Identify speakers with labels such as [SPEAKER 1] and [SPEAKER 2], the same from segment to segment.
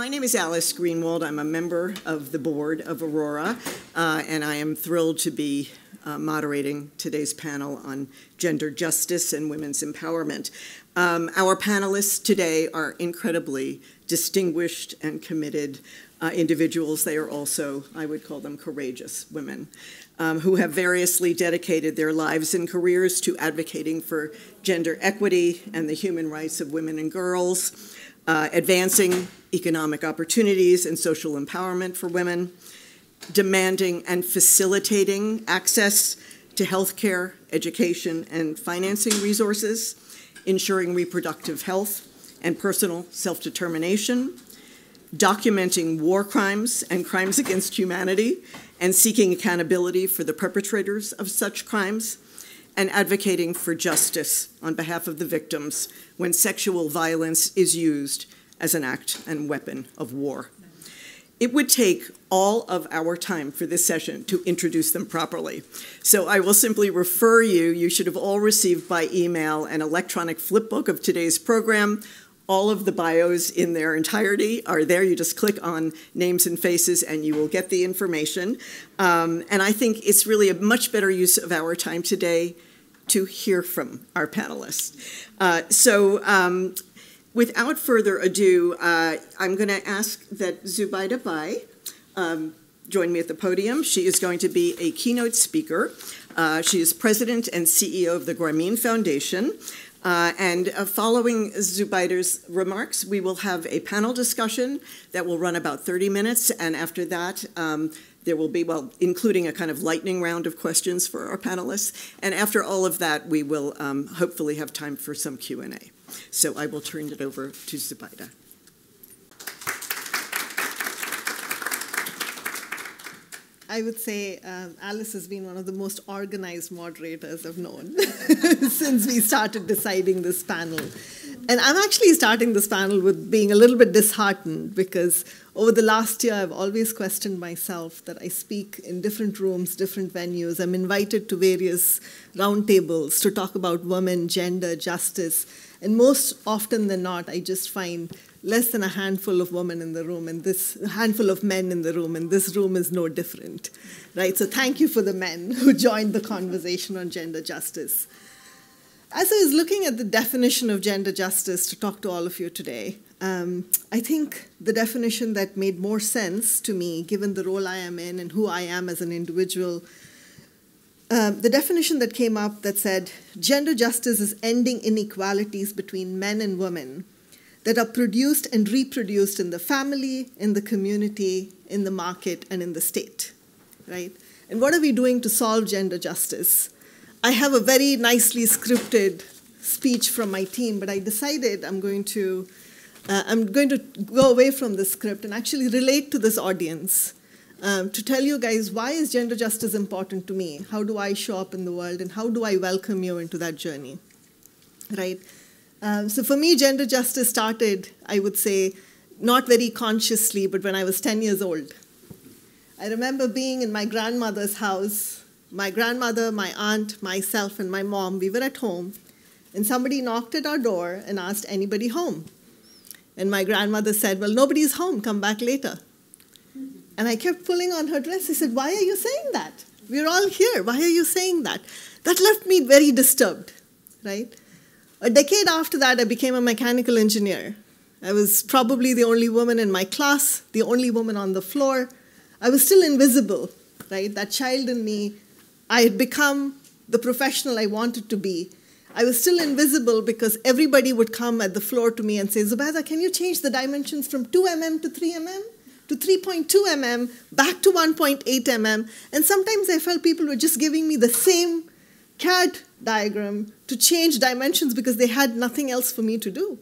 [SPEAKER 1] My name is Alice Greenwald. I'm a member of the board of Aurora, and I am thrilled to be moderating today's panel on gender justice and women's empowerment. Our panelists today are incredibly distinguished and committed individuals. They are also, I would call them, courageous women who have variously dedicated their lives and careers to advocating for gender equity and the human rights of women and girls, advancing economic opportunities and social empowerment for women, demanding and facilitating access to healthcare, education, and financing resources, ensuring reproductive health and personal self-determination, documenting war crimes and crimes against humanity, and seeking accountability for the perpetrators of such crimes, and advocating for justice on behalf of the victims when sexual violence is used as an act and weapon of war. It would take all of our time for this session to introduce them properly. So I will simply refer you. You should have all received by email an electronic flipbook of today's program. All of the bios in their entirety are there. You just click on names and faces and you will get the information. And I think it's really a much better use of our time today to hear from our panelists. Without further ado, I'm going to ask that Zubaida Bai join me at the podium. She is going to be a keynote speaker. She is president and CEO of the Grameen Foundation. Following Zubaida's remarks, we will have a panel discussion that will run about 30 minutes. And after that, there will be, well, including a kind of lightning round of questions for our panelists. And after all of that, we will hopefully have time for some Q&A. So I will turn it over to Zubaida.
[SPEAKER 2] I would say Alice has been one of the most organized moderators I've known since we started deciding this panel. And I'm actually starting this panel with being a little bit disheartened because over the last year, I've always questioned myself that I speak in different rooms, different venues. I'm invited to various roundtables to talk about women, gender, justice. And most often than not, I just find less than a handful of women in the room and a handful of men in the room, and this room is no different, right? So thank you for the men who joined the conversation on gender justice. As I was looking at the definition of gender justice to talk to all of you today, I think the definition that made more sense to me, given the role I am in and who I am as an individual, the definition that came up that said, gender justice is ending inequalities between men and women that are produced and reproduced in the family, in the community, in the market, and in the state, right? And what are we doing to solve gender justice? I have a very nicely scripted speech from my team, but I decided I'm going to go away from the script and actually relate to this audience to tell you guys why is gender justice important to me? How do I show up in the world, and how do I welcome you into that journey, right? So for me, gender justice started, I would say, not very consciously, but when I was 10 years old. I remember being in my grandmother's house. My grandmother, my aunt, myself, and my mom, we were at home, and somebody knocked at our door and asked, anybody home? And my grandmother said, well, nobody's home, come back later. And I kept pulling on her dress. I said, why are you saying that? We're all here. Why are you saying that? That left me very disturbed, right? A decade after that, I became a mechanical engineer. I was probably the only woman in my class, the only woman on the floor. I was still invisible, right? That child in me, I had become the professional I wanted to be. I was still invisible because everybody would come at the floor to me and say, Zubaida, can you change the dimensions from 2 mm to 3 mm? To 3.2 mm, back to 1.8 mm. And sometimes I felt people were just giving me the same CAD diagram to change dimensions because they had nothing else for me to do,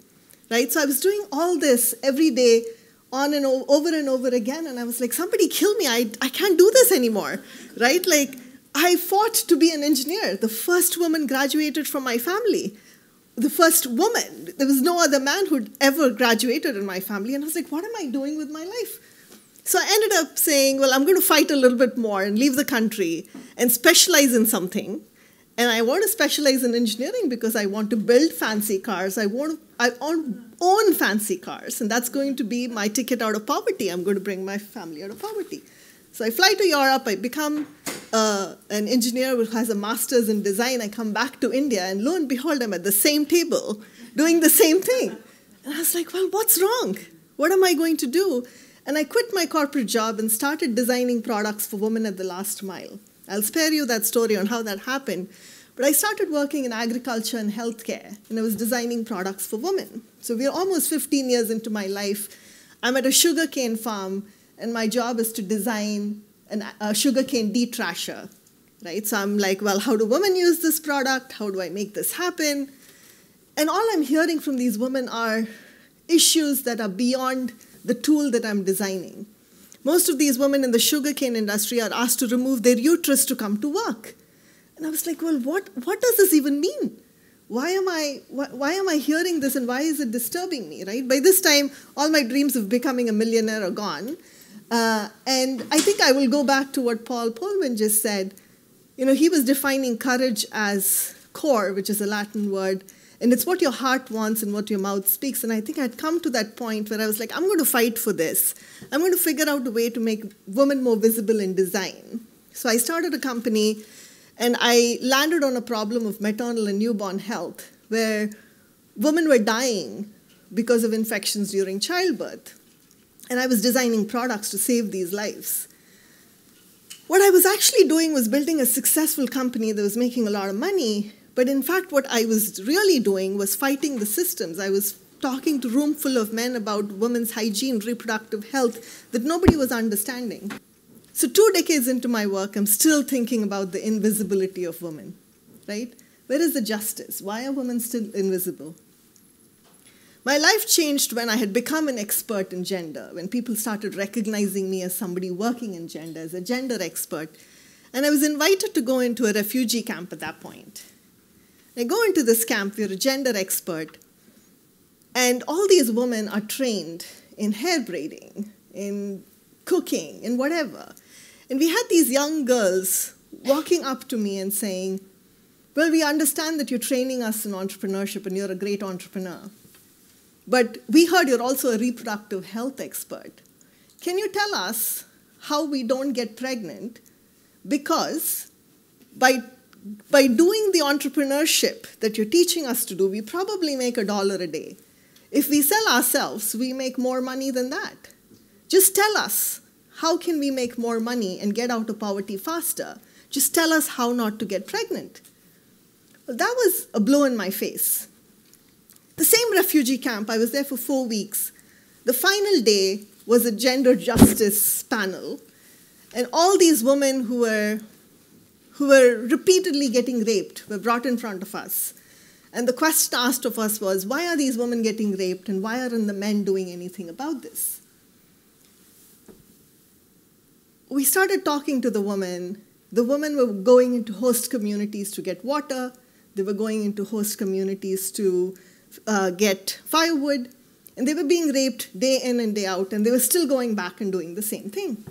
[SPEAKER 2] right? So I was doing all this every day on and over again. And I was like, somebody kill me. I can't do this anymore, right? Like, I fought to be an engineer. The first woman graduated from my family. The first woman. There was no other man who'd ever graduated in my family. And I was like, what am I doing with my life? So I ended up saying, well, I'm going to fight a little bit more and leave the country and specialize in something And I want to specialize in engineering because I want to build fancy cars. I own fancy cars, and that's going to be my ticket out of poverty. I'm going to bring my family out of poverty. So I fly to Europe, I become an engineer who has a master's in design. I come back to India, and lo and behold, I'm at the same table doing the same thing. And I was like, well, what's wrong? What am I going to do? And I quit my corporate job and started designing products for women at the last mile. I'll spare you that story on how that happened. But I started working in agriculture and healthcare, and I was designing products for women. So we're almost 15 years into my life. I'm at a sugarcane farm, and my job is to design a sugarcane detrasher, right? So I'm like, well, how do women use this product? How do I make this happen? And all I'm hearing from these women are issues that are beyond the tool that I'm designing. Most of these women in the sugarcane industry are asked to remove their uterus to come to work. And I was like, well, what does this even mean? Why am I hearing this, and why is it disturbing me, right? By this time, all my dreams of becoming a millionaire are gone. And I think I will go back to what Paul Polman just said. You know, he was defining courage as core, which is a Latin word, and it's what your heart wants and what your mouth speaks. And I think I'd come to that point where I was like, I'm going to fight for this. I'm going to figure out a way to make women more visible in design. So I started a company, and I landed on a problem of maternal and newborn health, where women were dying because of infections during childbirth. And I was designing products to save these lives. What I was actually doing was building a successful company that was making a lot of money. But in fact, what I was really doing was fighting the systems. I was talking to a room full of men about women's hygiene, reproductive health, that nobody was understanding. So 2 decades into my work, I'm still thinking about the invisibility of women, right? Where is the justice? Why are women still invisible? My life changed when I had become an expert in gender, when people started recognizing me as somebody working in gender, as a gender expert. And I was invited to go into a refugee camp at that point. I go into this camp, we're a gender expert, and all these women are trained in hair braiding, in cooking, in whatever. And we had these young girls walking up to me and saying, well, we understand that you're training us in entrepreneurship and you're a great entrepreneur. But we heard you're also a reproductive health expert. Can you tell us how we don't get pregnant? Because by doing the entrepreneurship that you're teaching us to do, we probably make $1 a day. If we sell ourselves, we make more money than that. Just tell us, how can we make more money and get out of poverty faster? Just tell us how not to get pregnant. Well, that was a blow in my face. The same refugee camp, I was there for 4 weeks. The final day was a gender justice panel, and all these women who were repeatedly getting raped were brought in front of us. And the question asked of us was, why are these women getting raped, and why aren't the men doing anything about this? We started talking to the women. The women were going into host communities to get water. They were going into host communities to get firewood. And they were being raped day in and day out, and they were still going back and doing the same thing.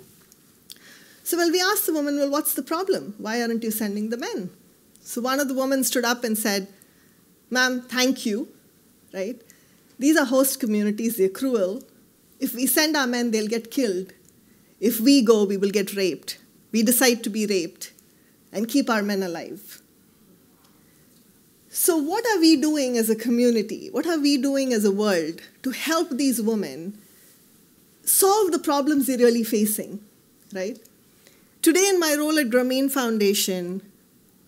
[SPEAKER 2] So we asked the woman, well, what's the problem? Why aren't you sending the men? So one of the women stood up and said, ma'am, thank you, right? These are host communities, they're cruel. If we send our men, they'll get killed. If we go, we will get raped. We decide to be raped and keep our men alive. So what are we doing as a community? What are we doing as a world to help these women solve the problems they're really facing, right? Today in my role at Grameen Foundation,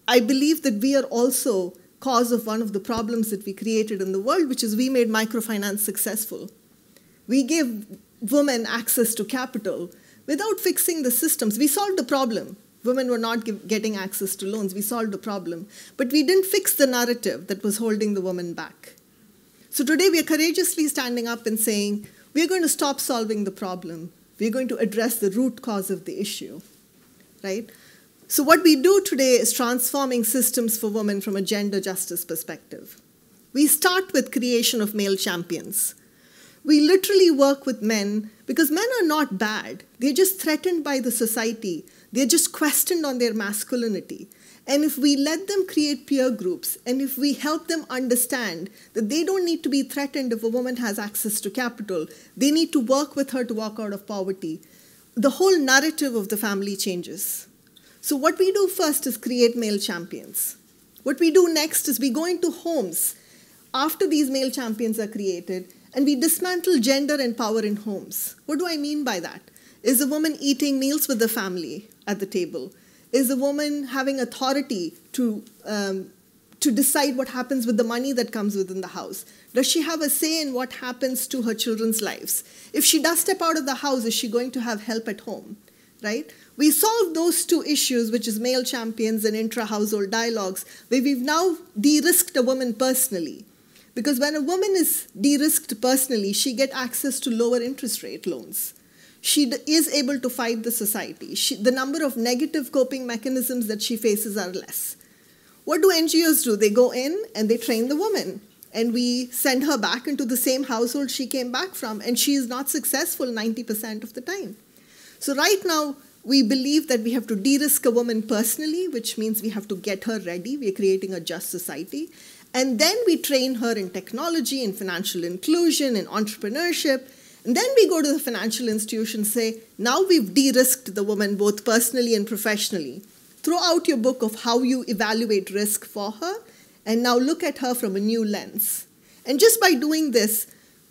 [SPEAKER 2] I believe that we are also cause of one of the problems that we created in the world, which is we made microfinance successful. We gave women access to capital without fixing the systems. We solved the problem. Women were not getting access to loans. We solved the problem. But we didn't fix the narrative that was holding the woman back. So today we are courageously standing up and saying, we're going to stop solving the problem. We're going to address the root cause of the issue, right? So what we do today is transforming systems for women from a gender justice perspective. We start with creation of male champions. We literally work with men because men are not bad. They're just threatened by the society. They're just questioned on their masculinity. And if we let them create peer groups, and if we help them understand that they don't need to be threatened if a woman has access to capital, they need to work with her to walk out of poverty, the whole narrative of the family changes. So what we do first is create male champions. What we do next is we go into homes after these male champions are created, and we dismantle gender and power in homes. What do I mean by that? Is a woman eating meals with the family at the table? Is a woman having authority to decide what happens with the money that comes within the house? Does she have a say in what happens to her children's lives? If she does step out of the house, is she going to have help at home, right? We solve those two issues, which is male champions and intra-household dialogues, where we've now de-risked a woman personally. Because when a woman is de-risked personally, she gets access to lower interest rate loans. She is able to fight the society. The number of negative coping mechanisms that she faces are less. What do NGOs do? They go in and they train the woman. And we send her back into the same household she came back from, and she is not successful 90% of the time. So right now, we believe that we have to de-risk a woman personally, which means we have to get her ready. We are creating a just society. And then we train her in technology, in financial inclusion, in entrepreneurship. And then we go to the financial institution and say, now we've de-risked the woman both personally and professionally. Throw out your book of how you evaluate risk for her, and now look at her from a new lens. And just by doing this,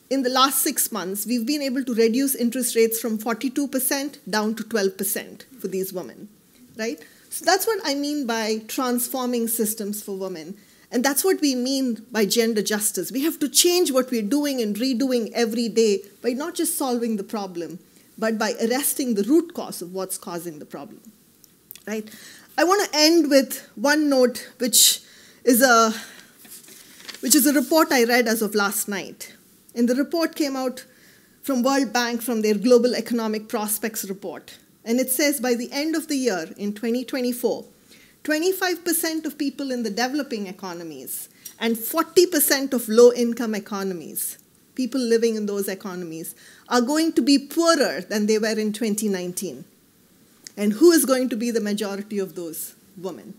[SPEAKER 2] in the last 6 months, we've been able to reduce interest rates from 42% down to 12% for these women, right? So that's what I mean by transforming systems for women. And that's what we mean by gender justice. We have to change what we're doing and redoing every day by not just solving the problem, but by arresting the root cause of what's causing the problem, right? I want to end with one note, which is a report I read as of last night. And the report came out from World Bank from their Global Economic Prospects report. And it says by the end of the year, in 2024, 25% of people in the developing economies and 40% of low-income economies, people living in those economies, are going to be poorer than they were in 2019. And who is going to be the majority of those women?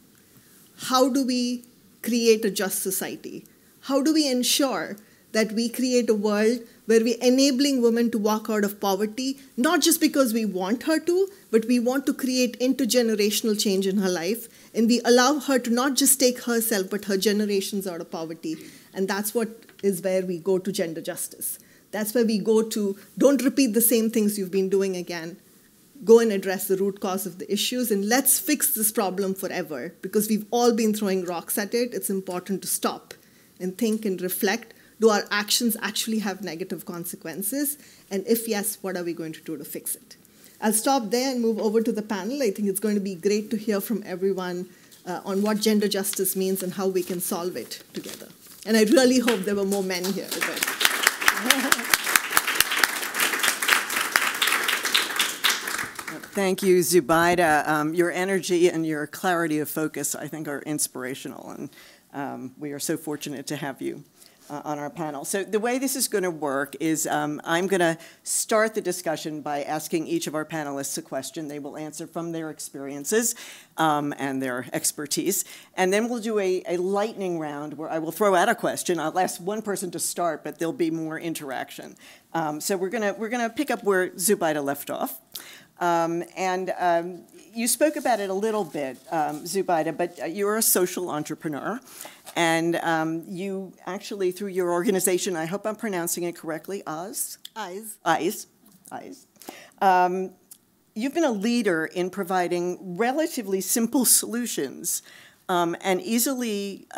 [SPEAKER 2] How do we create a just society? How do we ensure that we create a world where we're enabling women to walk out of poverty, not just because we want her to, but we want to create intergenerational change in her life, and we allow her to not just take herself, but her generations out of poverty. And that's what is where we go to gender justice. That's where we go to, don't repeat the same things you've been doing again. Go and address the root cause of the issues, and let's fix this problem forever. Because we've all been throwing rocks at it, it's important to stop and think and reflect. Do our actions actually have negative consequences? And if yes, what are we going to do to fix it? I'll stop there and move over to the panel. I think it's going to be great to hear from everyone on what gender justice means and how we can solve it together. And I really hope there were more men here.
[SPEAKER 1] Thank you, Zubaida. Your energy and your clarity of focus, I think, are inspirational, and we are so fortunate to have you on our panel. So the way this is going to work is I'm going to start the discussion by asking each of our panelists a question. They will answer from their experiences and their expertise. And then we'll do a lightning round where I will throw out a question. I'll ask one person to start, but there'll be more interaction. So we're gonna pick up where Zubaida left off. You spoke about it a little bit, Zubaida, but you're a social entrepreneur. And you actually, through your organization, I hope I'm pronouncing it correctly, Eyes. You've been a leader in providing relatively simple solutions and easily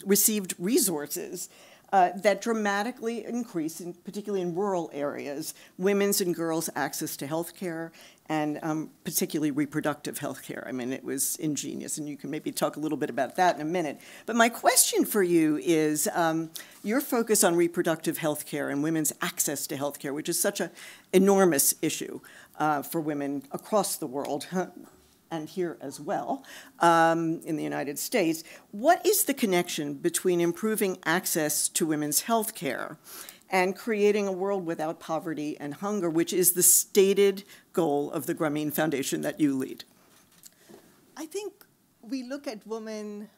[SPEAKER 1] received resources that dramatically increase, particularly in rural areas, women's and girls' access to health care, and particularly reproductive health care. I mean, it was ingenious, and you can maybe talk a little bit about that in a minute. But my question for you is your focus on reproductive health care and women's access to health care, which is such an enormous issue for women across the world, and here as well, in the United States. What is the connection between improving access to women's health care and creating a world without poverty and hunger, which is the stated goal of the Grameen Foundation that you lead?
[SPEAKER 2] I think we look at women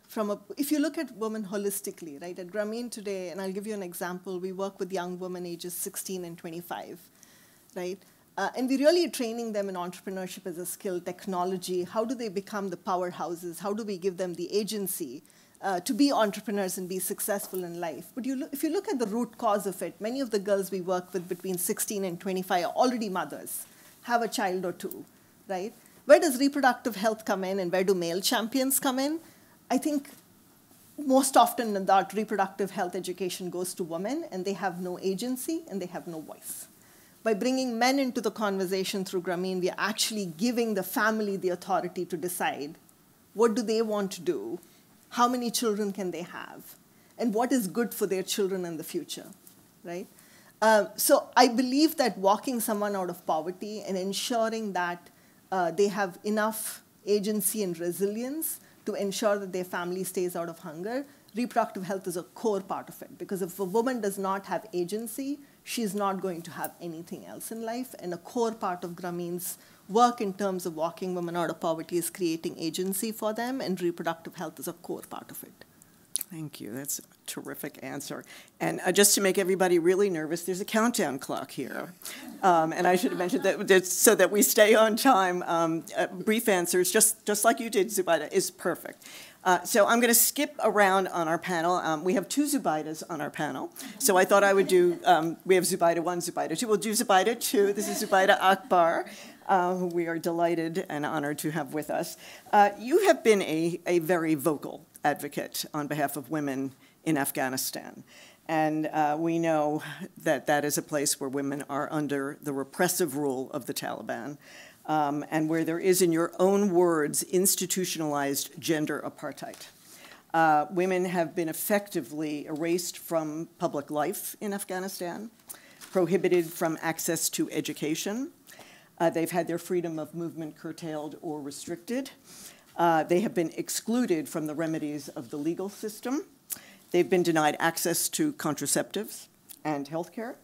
[SPEAKER 2] if you look at women holistically, right? At Grameen today, and I'll give you an example, we work with young women ages 16 and 25, right? And we're really training them in entrepreneurship as a skill, technology. How do they become the powerhouses? How do we give them the agency to be entrepreneurs and be successful in life? But if you look at the root cause of it, many of the girls we work with between 16 and 25 are already mothers, have a child or two, right? Where does reproductive health come in, and where do male champions come in? I think most often than not, reproductive health education goes to women, and they have no agency, and they have no voice. By bringing men into the conversation through Grameen, we are actually giving the family the authority to decide what do they want to do, how many children can they have, and what is good for their children in the future, right? So I believe that walking someone out of poverty and ensuring that they have enough agency and resilience to ensure that their family stays out of hunger, reproductive health is a core part of it. Because if a woman does not have agency, she's not going to have anything else in life. And a core part of Grameen's work in terms of walking women out of poverty is creating agency for them, and reproductive health is a core part of it.
[SPEAKER 1] Thank you. That's a terrific answer. And just to make everybody really nervous, there's a countdown clock here. And I should have mentioned that so that we stay on time. Brief answers, just like you did, Zubaida, is perfect. So I'm going to skip around on our panel. We have two Zubaidas on our panel. So I thought I would do, we have Zubaida 1, Zubaida 2. We'll do Zubaida 2. This is Zubaida Akbar, who we are delighted and honored to have with us. You have been a very vocal advocate on behalf of women in Afghanistan. And we know that that is a place where women are under the repressive rule of the Taliban, and where there is, in your own words, institutionalized gender apartheid. Women have been effectively erased from public life in Afghanistan, prohibited from access to education. They've had their freedom of movement curtailed or restricted. They have been excluded from the remedies of the legal system. They've been denied access to contraceptives and healthcare.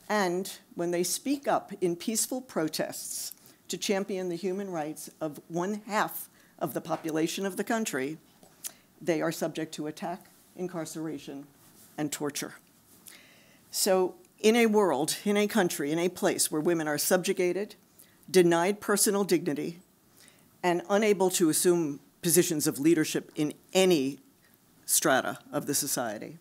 [SPEAKER 1] And when they speak up in peaceful protests to champion the human rights of 1/2 of the population of the country, they are subject to attack, incarceration, and torture. So in a world, in a country, in a place where women are subjugated, denied personal dignity, and unable to assume positions of leadership in any strata of the society,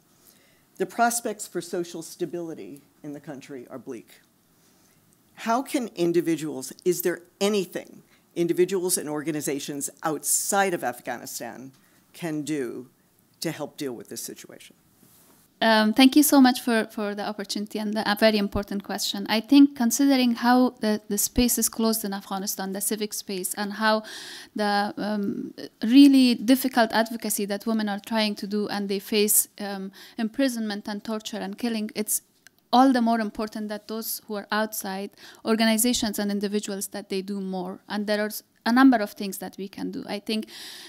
[SPEAKER 1] the prospects for social stability in the country are bleak. How can individuals, is there anything individuals and organizations outside of Afghanistan can do to help deal with this situation?
[SPEAKER 3] Thank you so much for the opportunity and a very important question. I think considering how the space is closed in Afghanistan, the civic space, and how the really difficult advocacy that women are trying to do, and they face imprisonment and torture and killing, it's all the more important that those who are outside, organizations and individuals, that they do more. And there are a number of things that we can do. I think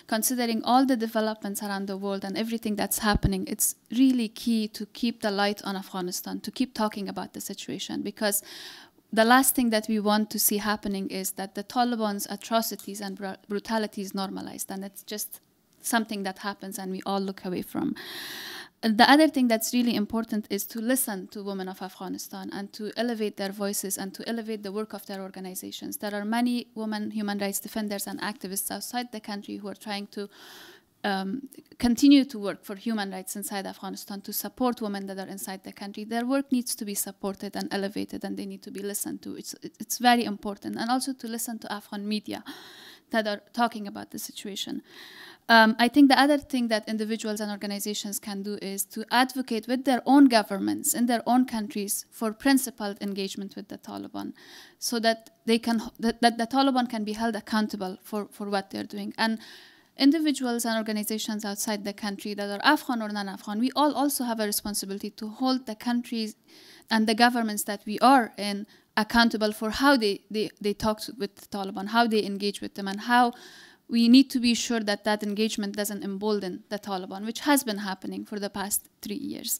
[SPEAKER 3] considering all the developments around the world and everything that's happening, it's really key to keep the light on Afghanistan, to keep talking about the situation, because the last thing that we want to see happening is that the Taliban's atrocities and brutality is normalized, and it's just something that happens and we all look away from. The other thing that's really important is to listen to women of Afghanistan and to elevate their voices and to elevate the work of their organizations. There are many women human rights defenders and activists outside the country who are trying to continue to work for human rights inside Afghanistan, to support women that are inside the country. Their work needs to be supported and elevated, and they need to be listened to. It's very important. And also to listen to Afghan media that are talking about the situation. I think the other thing that individuals and organizations can do is to advocate with their own governments in their own countries for principled engagement with the Taliban, so that they can that the Taliban can be held accountable for what they're doing. And individuals and organizations outside the country that are Afghan or non-Afghan, we all also have a responsibility to hold the countries and the governments that we are in accountable for how they talk with the Taliban, how they engage with them, and how we need to be sure that that engagement doesn't embolden the Taliban, which has been happening for the past 3 years.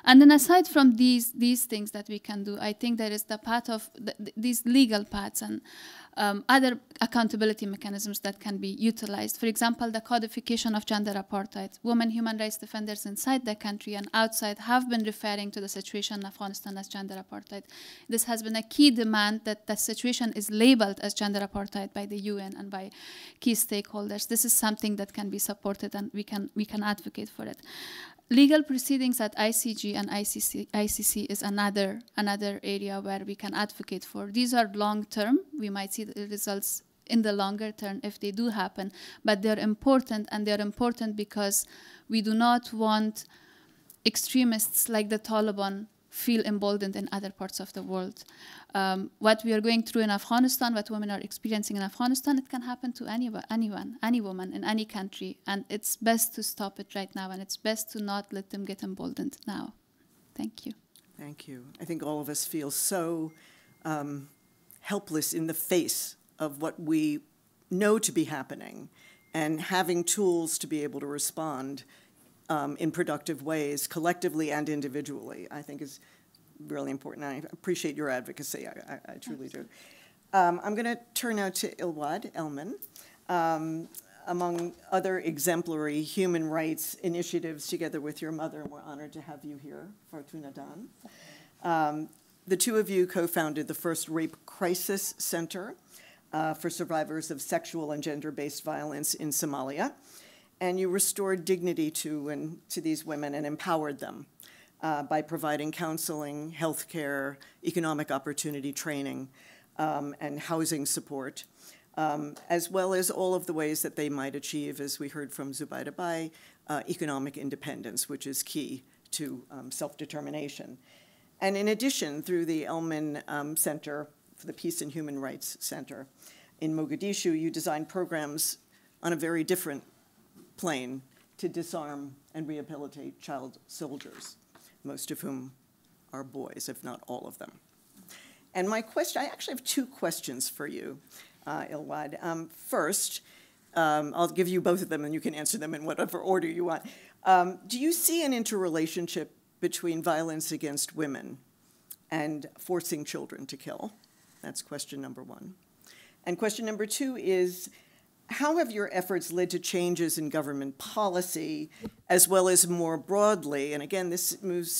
[SPEAKER 3] And then aside from these things that we can do, I think there is the path of these legal paths. And other accountability mechanisms that can be utilized. For example, the codification of gender apartheid. Women human rights defenders inside the country and outside have been referring to the situation in Afghanistan as gender apartheid. This has been a key demand that the situation is labeled as gender apartheid by the UN and by key stakeholders. This is something that can be supported, and we can advocate for it. Legal proceedings at ICG and ICC is another area where we can advocate for. These are long-term. We might see the results in the longer term if they do happen, but they're important, and they're important because we do not want extremists like the Taliban feel emboldened in other parts of the world. What we are going through in Afghanistan, what women are experiencing in Afghanistan, it can happen to anyone, any woman in any country, and it's best to stop it right now, and it's best to not let them get emboldened now. Thank you.
[SPEAKER 1] Thank you. I think all of us feel so helpless in the face of what we know to be happening, and having tools to be able to respond in productive ways, collectively and individually, I think is really important. I appreciate your advocacy. I truly do. I'm going to turn now to Ilwad Elman. Among other exemplary human rights initiatives together with your mother, and we're honored to have you here, Fortuna Dan. The two of you co-founded the first Rape Crisis Center for survivors of sexual and gender-based violence in Somalia. And you restored dignity to these women and empowered them by providing counseling, health care, economic opportunity training, and housing support, as well as all of the ways that they might achieve, as we heard from Zubaida Bai, economic independence, which is key to self-determination. And in addition, through the Elman Center, for the Peace and Human Rights Center in Mogadishu, you designed programs on a very different plane to disarm and rehabilitate child soldiers, most of whom are boys, if not all of them. And my question, I actually have two questions for you, Ilwad. First, I'll give you both of them and you can answer them in whatever order you want. Do you see an interrelationship between violence against women and forcing children to kill? That's question number one. And question number two is, how have your efforts led to changes in government policy, as well as more broadly, and again, this moves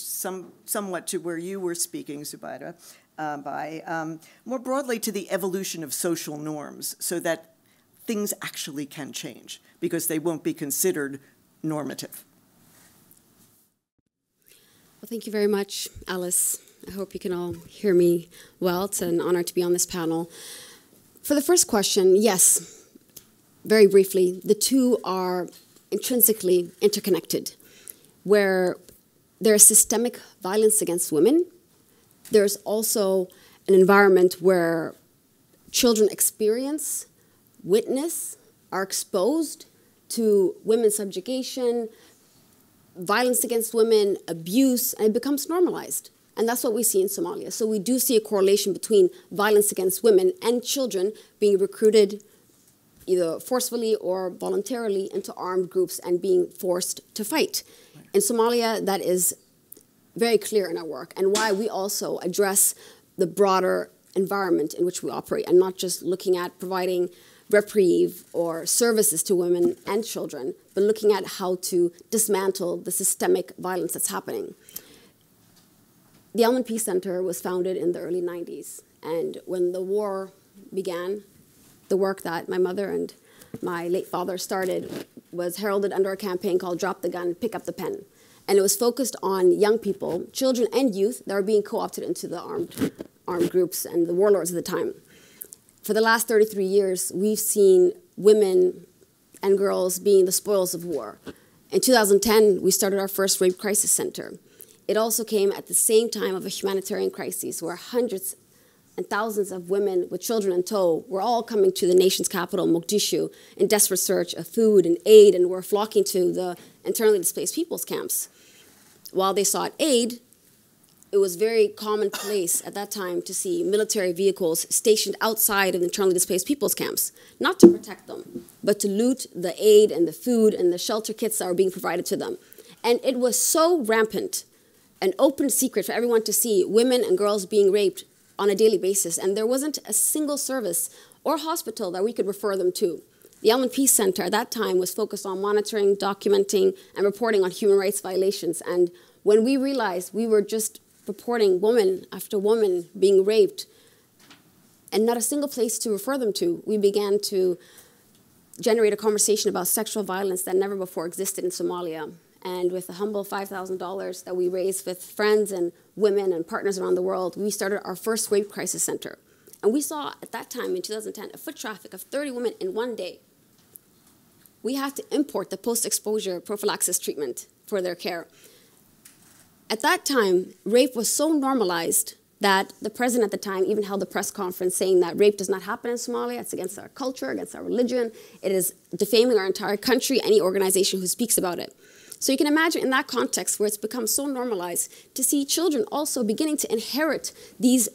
[SPEAKER 1] somewhat to where you were speaking, Zubaida Bai, more broadly to the evolution of social norms so that things actually can change, because they won't be considered normative?
[SPEAKER 4] Well, thank you very much, Alice. I hope you can all hear me well. It's an honor to be on this panel. For the first question, yes. Very briefly, the two are intrinsically interconnected. Where there is systemic violence against women, there's also an environment where children experience, witness, are exposed to women's subjugation, violence against women, abuse, and it becomes normalized. And that's what we see in Somalia. So we do see a correlation between violence against women and children being recruited either forcefully or voluntarily into armed groups and being forced to fight. In Somalia, that is very clear in our work, and why we also address the broader environment in which we operate, and not just looking at providing reprieve or services to women and children, but looking at how to dismantle the systemic violence that's happening. The Elman Peace Center was founded in the early 90s, and when the war began, the work that my mother and my late father started was heralded under a campaign called Drop the Gun, Pick Up the Pen. And it was focused on young people, children and youth, that were being co-opted into the armed groups and the warlords of the time. For the last 33 years, we've seen women and girls being the spoils of war. In 2010, we started our first Rape Crisis Center. It also came at the same time of a humanitarian crisis where hundreds and thousands of women with children in tow were all coming to the nation's capital, Mogadishu, in desperate search of food and aid, and were flocking to the internally displaced people's camps. While they sought aid, it was very commonplace at that time to see military vehicles stationed outside of internally displaced people's camps, not to protect them, but to loot the aid and the food and the shelter kits that were being provided to them. And it was so rampant, an open secret for everyone to see women and girls being raped on a daily basis, and there wasn't a single service or a hospital that we could refer them to. The Elman Peace Center at that time was focused on monitoring, documenting, and reporting on human rights violations. And when we realized we were just reporting woman after woman being raped and not a single place to refer them to, we began to generate a conversation about sexual violence that never before existed in Somalia. And with the humble $5,000 that we raised with friends and women and partners around the world, we started our first rape crisis center. And we saw at that time in 2010 a foot traffic of 30 women in one day. We had to import the post-exposure prophylaxis treatment for their care. At that time, rape was so normalized that the president at the time even held a press conference saying that rape does not happen in Somalia. It's against our culture, against our religion. It is defaming our entire country, any organization who speaks about it. So you can imagine in that context where it's become so normalized to see children also beginning to inherit these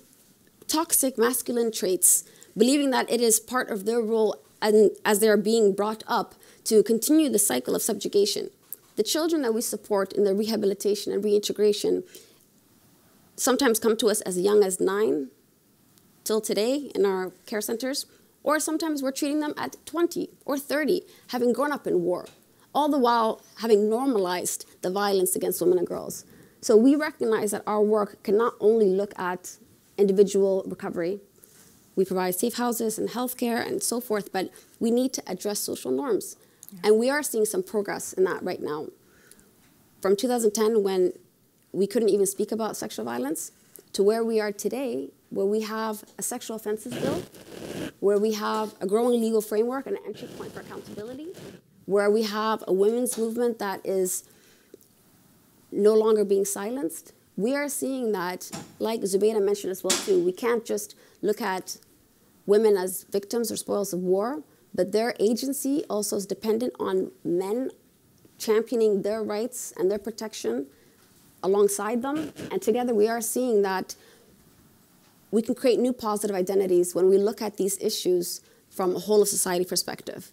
[SPEAKER 4] toxic masculine traits, believing that it is part of their role and as they're being brought up to continue the cycle of subjugation. The children that we support in their rehabilitation and reintegration sometimes come to us as young as 9 till today in our care centers, or sometimes we're treating them at 20 or 30, having grown up in war, all the while having normalized the violence against women and girls. So we recognize that our work can not only look at individual recovery, we provide safe houses and healthcare and so forth, but we need to address social norms. Yeah. And we are seeing some progress in that right now. From 2010, when we couldn't even speak about sexual violence, to where we are today, where we have a sexual offenses bill, where we have a growing legal framework and an entry point for accountability, where we have a women's movement that is no longer being silenced. We are seeing that, like Zubaida mentioned as well too, we can't just look at women as victims or spoils of war, but their agency also is dependent on men championing their rights and their protection alongside them. And together we are seeing that we can create new positive identities when we look at these issues from a whole of society perspective.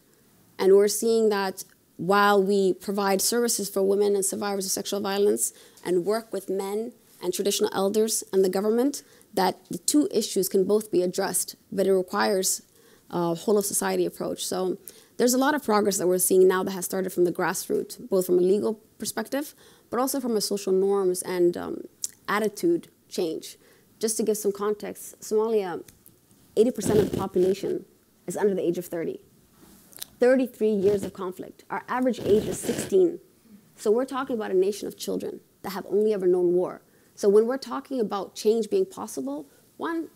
[SPEAKER 4] And we're seeing that while we provide services for women and survivors of sexual violence and work with men and traditional elders and the government, that the two issues can both be addressed, but it requires a whole of society approach. So there's a lot of progress that we're seeing now that has started from the grassroots, both from a legal perspective, but also from a social norms and attitude change. Just to give some context, Somalia, 80% of the population is under the age of 30. 33 years of conflict. Our average age is 16. So we're talking about a nation of children that have only ever known war. So when we're talking about change being possible, one,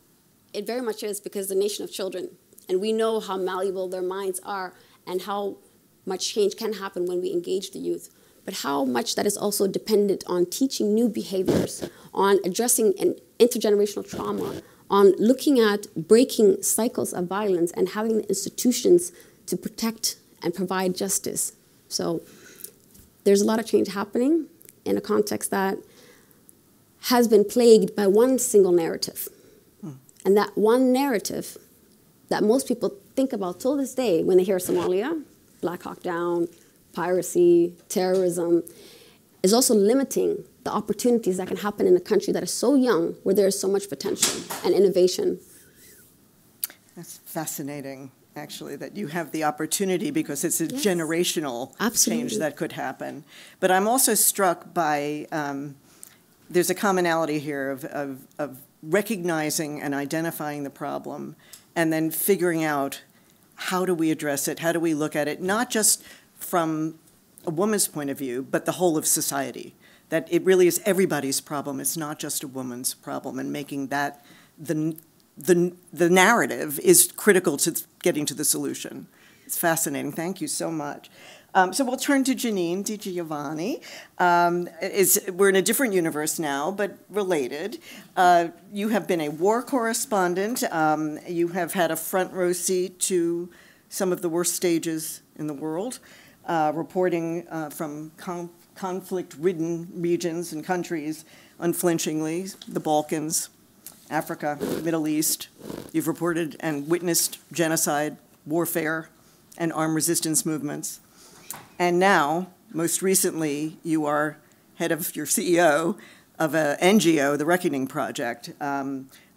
[SPEAKER 4] it very much is because the nation of children, and we know how malleable their minds are and how much change can happen when we engage the youth, but how much that is also dependent on teaching new behaviors, on addressing an intergenerational trauma, on looking at breaking cycles of violence and having the institutions to protect and provide justice. So there's a lot of change happening in a context that has been plagued by one single narrative. And that one narrative that most people think about till this day when they hear Somalia, Black Hawk Down, piracy, terrorism, is also limiting the opportunities that can happen in a country that is so young, where there is so much potential and innovation.
[SPEAKER 1] That's fascinating, actually, that you have the opportunity, because it's a generational change that could happen. But I'm also struck by, there's a commonality here of recognizing and identifying the problem and then figuring out how do we address it, how do we look at it, not just from a woman's point of view, but the whole of society, that it really is everybody's problem. It's not just a woman's problem, and making that the narrative is critical to getting to the solution. It's fascinating. Thank you so much. So we'll turn to Janine di Giovanni. We're in a different universe now, but related. You have been a war correspondent. You have had a front row seat to some of the worst stages in the world, reporting from conflict-ridden regions and countries unflinchingly, the Balkans, Africa, the Middle East. You've reported and witnessed genocide, warfare, and armed resistance movements. And now, most recently, you are head of, your CEO of an NGO, the Reckoning Project,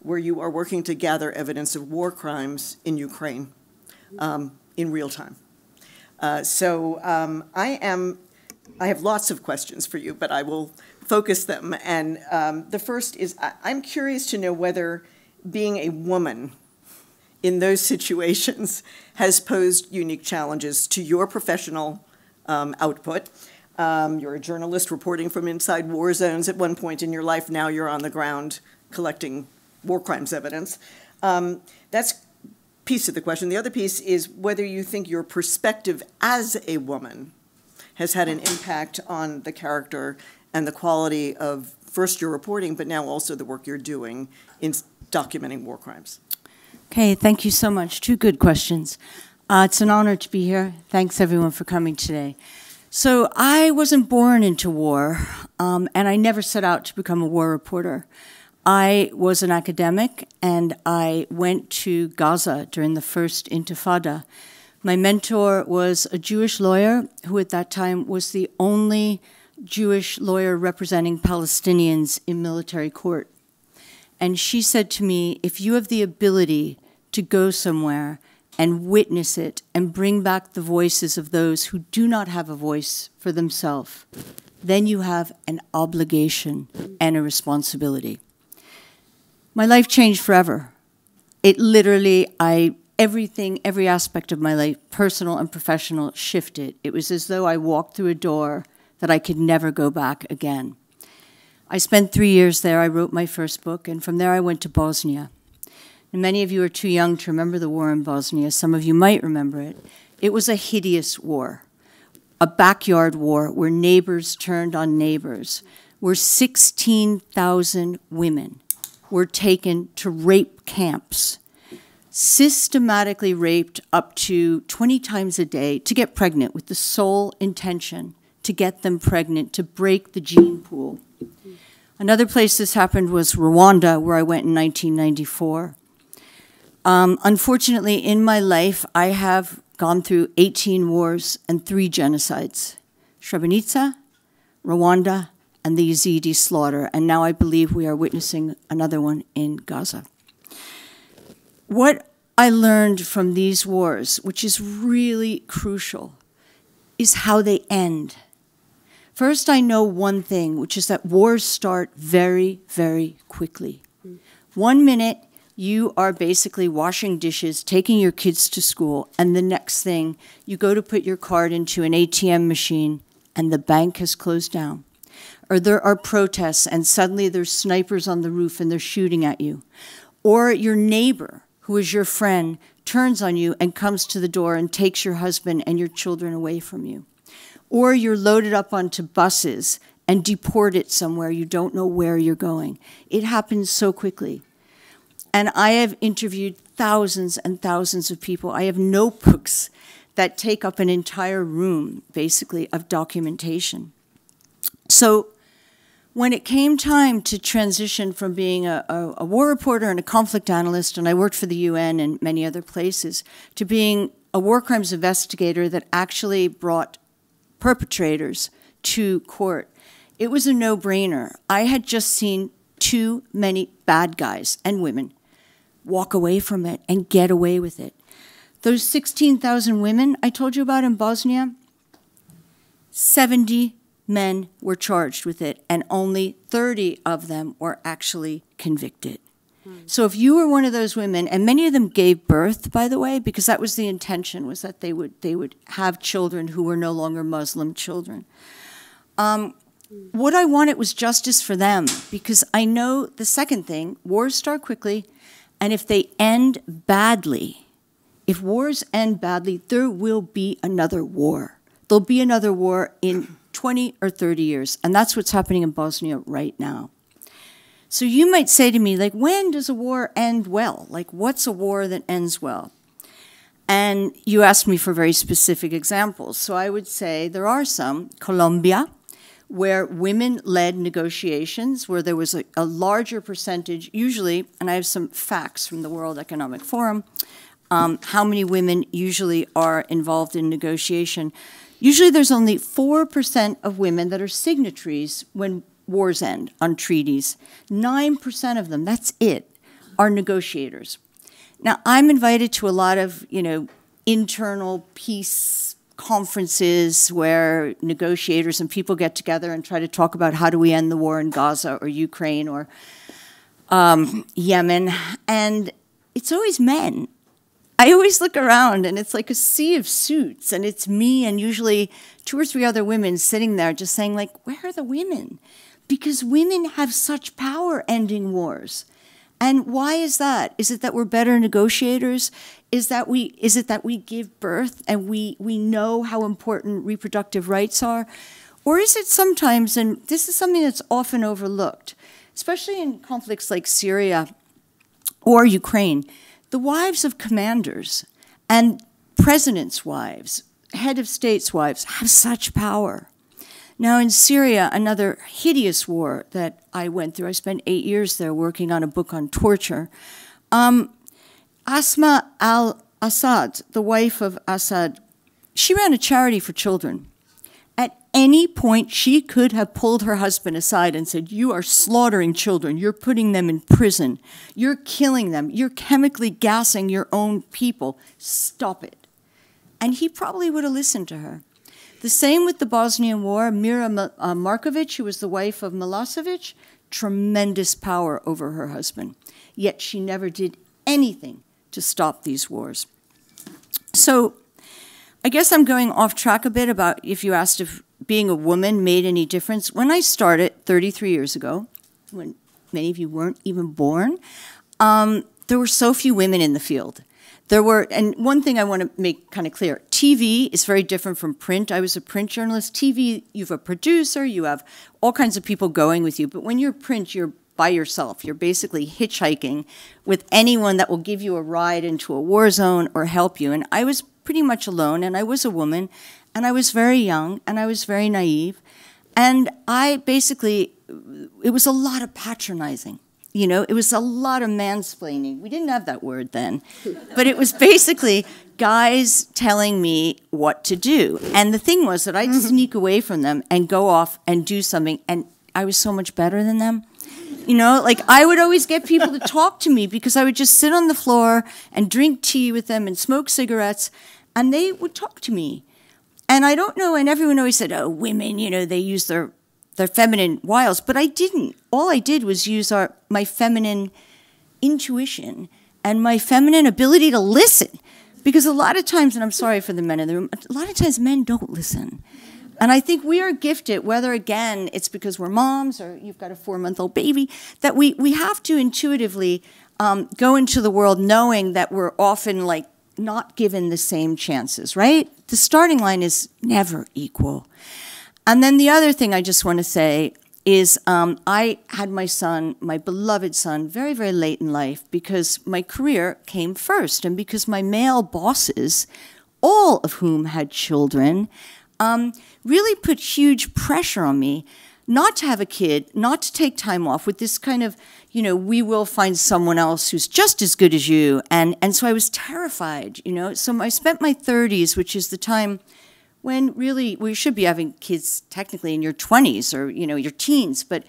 [SPEAKER 1] where you are working to gather evidence of war crimes in Ukraine in real time. I have lots of questions for you, but I will focus them. And the first is, I'm curious to know whether being a woman in those situations has posed unique challenges to your professional output. You're a journalist reporting from inside war zones at one point in your life. Now you're on the ground collecting war crimes evidence. That's a piece of the question. The other piece is whether you think your perspective as a woman has had an impact on the character and the quality of first your reporting, but now also the work you're doing in documenting war crimes.
[SPEAKER 5] Okay, thank you so much. Two good questions. It's an honor to be here. Thanks, everyone, for coming today. So I wasn't born into war, and I never set out to become a war reporter. I was an academic, and I went to Gaza during the first Intifada. My mentor was a Jewish lawyer who at that time was the only Jewish lawyer representing Palestinians in military court. And she said to me, if you have the ability to go somewhere and witness it and bring back the voices of those who do not have a voice for themselves, then you have an obligation and a responsibility. My life changed forever. It literally, everything, every aspect of my life, personal and professional, shifted. It was as though I walked through a door that I could never go back again. I spent 3 years there. I wrote my first book, and from there I went to Bosnia. And many of you are too young to remember the war in Bosnia. Some of you might remember it. It was a hideous war, a backyard war where neighbors turned on neighbors, where 16,000 women were taken to rape camps, systematically raped up to 20 times a day to get pregnant with the sole intention to get them pregnant, to break the gene pool. Another place this happened was Rwanda, where I went in 1994. Unfortunately, in my life, I have gone through 18 wars and 3 genocides: Srebrenica, Rwanda, and the Yazidi slaughter. And now I believe we are witnessing another one in Gaza. What I learned from these wars, which is really crucial, is how they end. First, I know one thing, which is that wars start very, very quickly. 1 minute, you are basically washing dishes, taking your kids to school, and the next thing, you go to put your card into an ATM machine, and the bank has closed down. Or there are protests, and suddenly there's snipers on the roof, and they're shooting at you. Or your neighbor, who is your friend, turns on you and comes to the door and takes your husband and your children away from you. Or you're loaded up onto buses and deported somewhere you don't know where you're going. It happens so quickly. And I have interviewed thousands and thousands of people. I have notebooks that take up an entire room, basically, of documentation. So when it came time to transition from being a war reporter and a conflict analyst, and I worked for the UN and many other places, to being a war crimes investigator that actually brought perpetrators to court, it was a no-brainer. I had just seen too many bad guys and women walk away from it and get away with it. Those 16,000 women I told you about in Bosnia, 70 men were charged with it, and only 30 of them were actually convicted. So if you were one of those women, and many of them gave birth, by the way, because that was the intention, was that they would have children who were no longer Muslim children. What I wanted was justice for them, because I know the second thing, wars start quickly, and if they end badly, if wars end badly, there will be another war. There'll be another war in 20 or 30 years, and that's what's happening in Bosnia right now. So you might say to me, like, when does a war end well? Like, what's a war that ends well? And you asked me for very specific examples. So I would say there are some. Colombia, where women led negotiations, where there was a larger percentage, usually, and I have some facts from the World Economic Forum, how many women usually are involved in negotiation. Usually there's only 4% of women that are signatories when wars end on treaties. 9% of them, that's it, are negotiators. Now, I'm invited to a lot of, internal peace conferences where negotiators and people get together and try to talk about how do we end the war in Gaza or Ukraine or Yemen, and it's always men. I always look around and it's like a sea of suits, and it's me and usually 2 or 3 other women sitting there just saying, like, where are the women? Because women have such power ending wars. And why is that? Is it that we're better negotiators? Is it that we give birth and we know how important reproductive rights are? Or is it sometimes, and this is something that's often overlooked, especially in conflicts like Syria or Ukraine, the wives of commanders and presidents' wives, head of states' wives, have such power. Now in Syria, another hideous war that I went through, I spent 8 years there working on a book on torture. Asma al-Assad, the wife of Assad, she ran a charity for children. At any point, she could have pulled her husband aside and said, you are slaughtering children, you're putting them in prison, you're killing them, you're chemically gassing your own people, stop it. And he probably would have listened to her. The same with the Bosnian War. Mira Markovic, who was the wife of Milosevic, tremendous power over her husband. Yet she never did anything to stop these wars. So I guess I'm going off track a bit about if you asked if being a woman made any difference. When I started 33 years ago, when many of you weren't even born, there were so few women in the field. And one thing I want to make kind of clear, TV is very different from print. I was a print journalist. TV, you have a producer, you have all kinds of people going with you. But when you're print, you're by yourself. You're basically hitchhiking with anyone that will give you a ride into a war zone or help you. And I was pretty much alone, and I was a woman, and I was very young, and I was very naive. And it was a lot of patronizing. It was a lot of mansplaining. We didn't have that word then. But it was basically guys telling me what to do. And the thing was that I'd sneak away from them and go off and do something, and I was so much better than them. I would always get people to talk to me because I would just sit on the floor and drink tea with them and smoke cigarettes, and they would talk to me. And I don't know, and everyone always said, oh, women, they use their feminine wiles, but I didn't. All I did was use my feminine intuition and my feminine ability to listen. Because a lot of times, and I'm sorry for the men in the room, a lot of times men don't listen. And I think we are gifted, whether, again, it's because we're moms or you've got a 4-month-old baby, that we have to intuitively go into the world knowing that we're often, not given the same chances, right? The starting line is never equal. And then the other thing I just want to say is I had my son, my beloved son, very, very late in life because my career came first and because my male bosses, all of whom had children, really put huge pressure on me not to have a kid, not to take time off with this kind of, we will find someone else who's just as good as you. And so I was terrified, So I spent my 30s, which is the time when really we should be having kids technically in your 20s or, your teens. But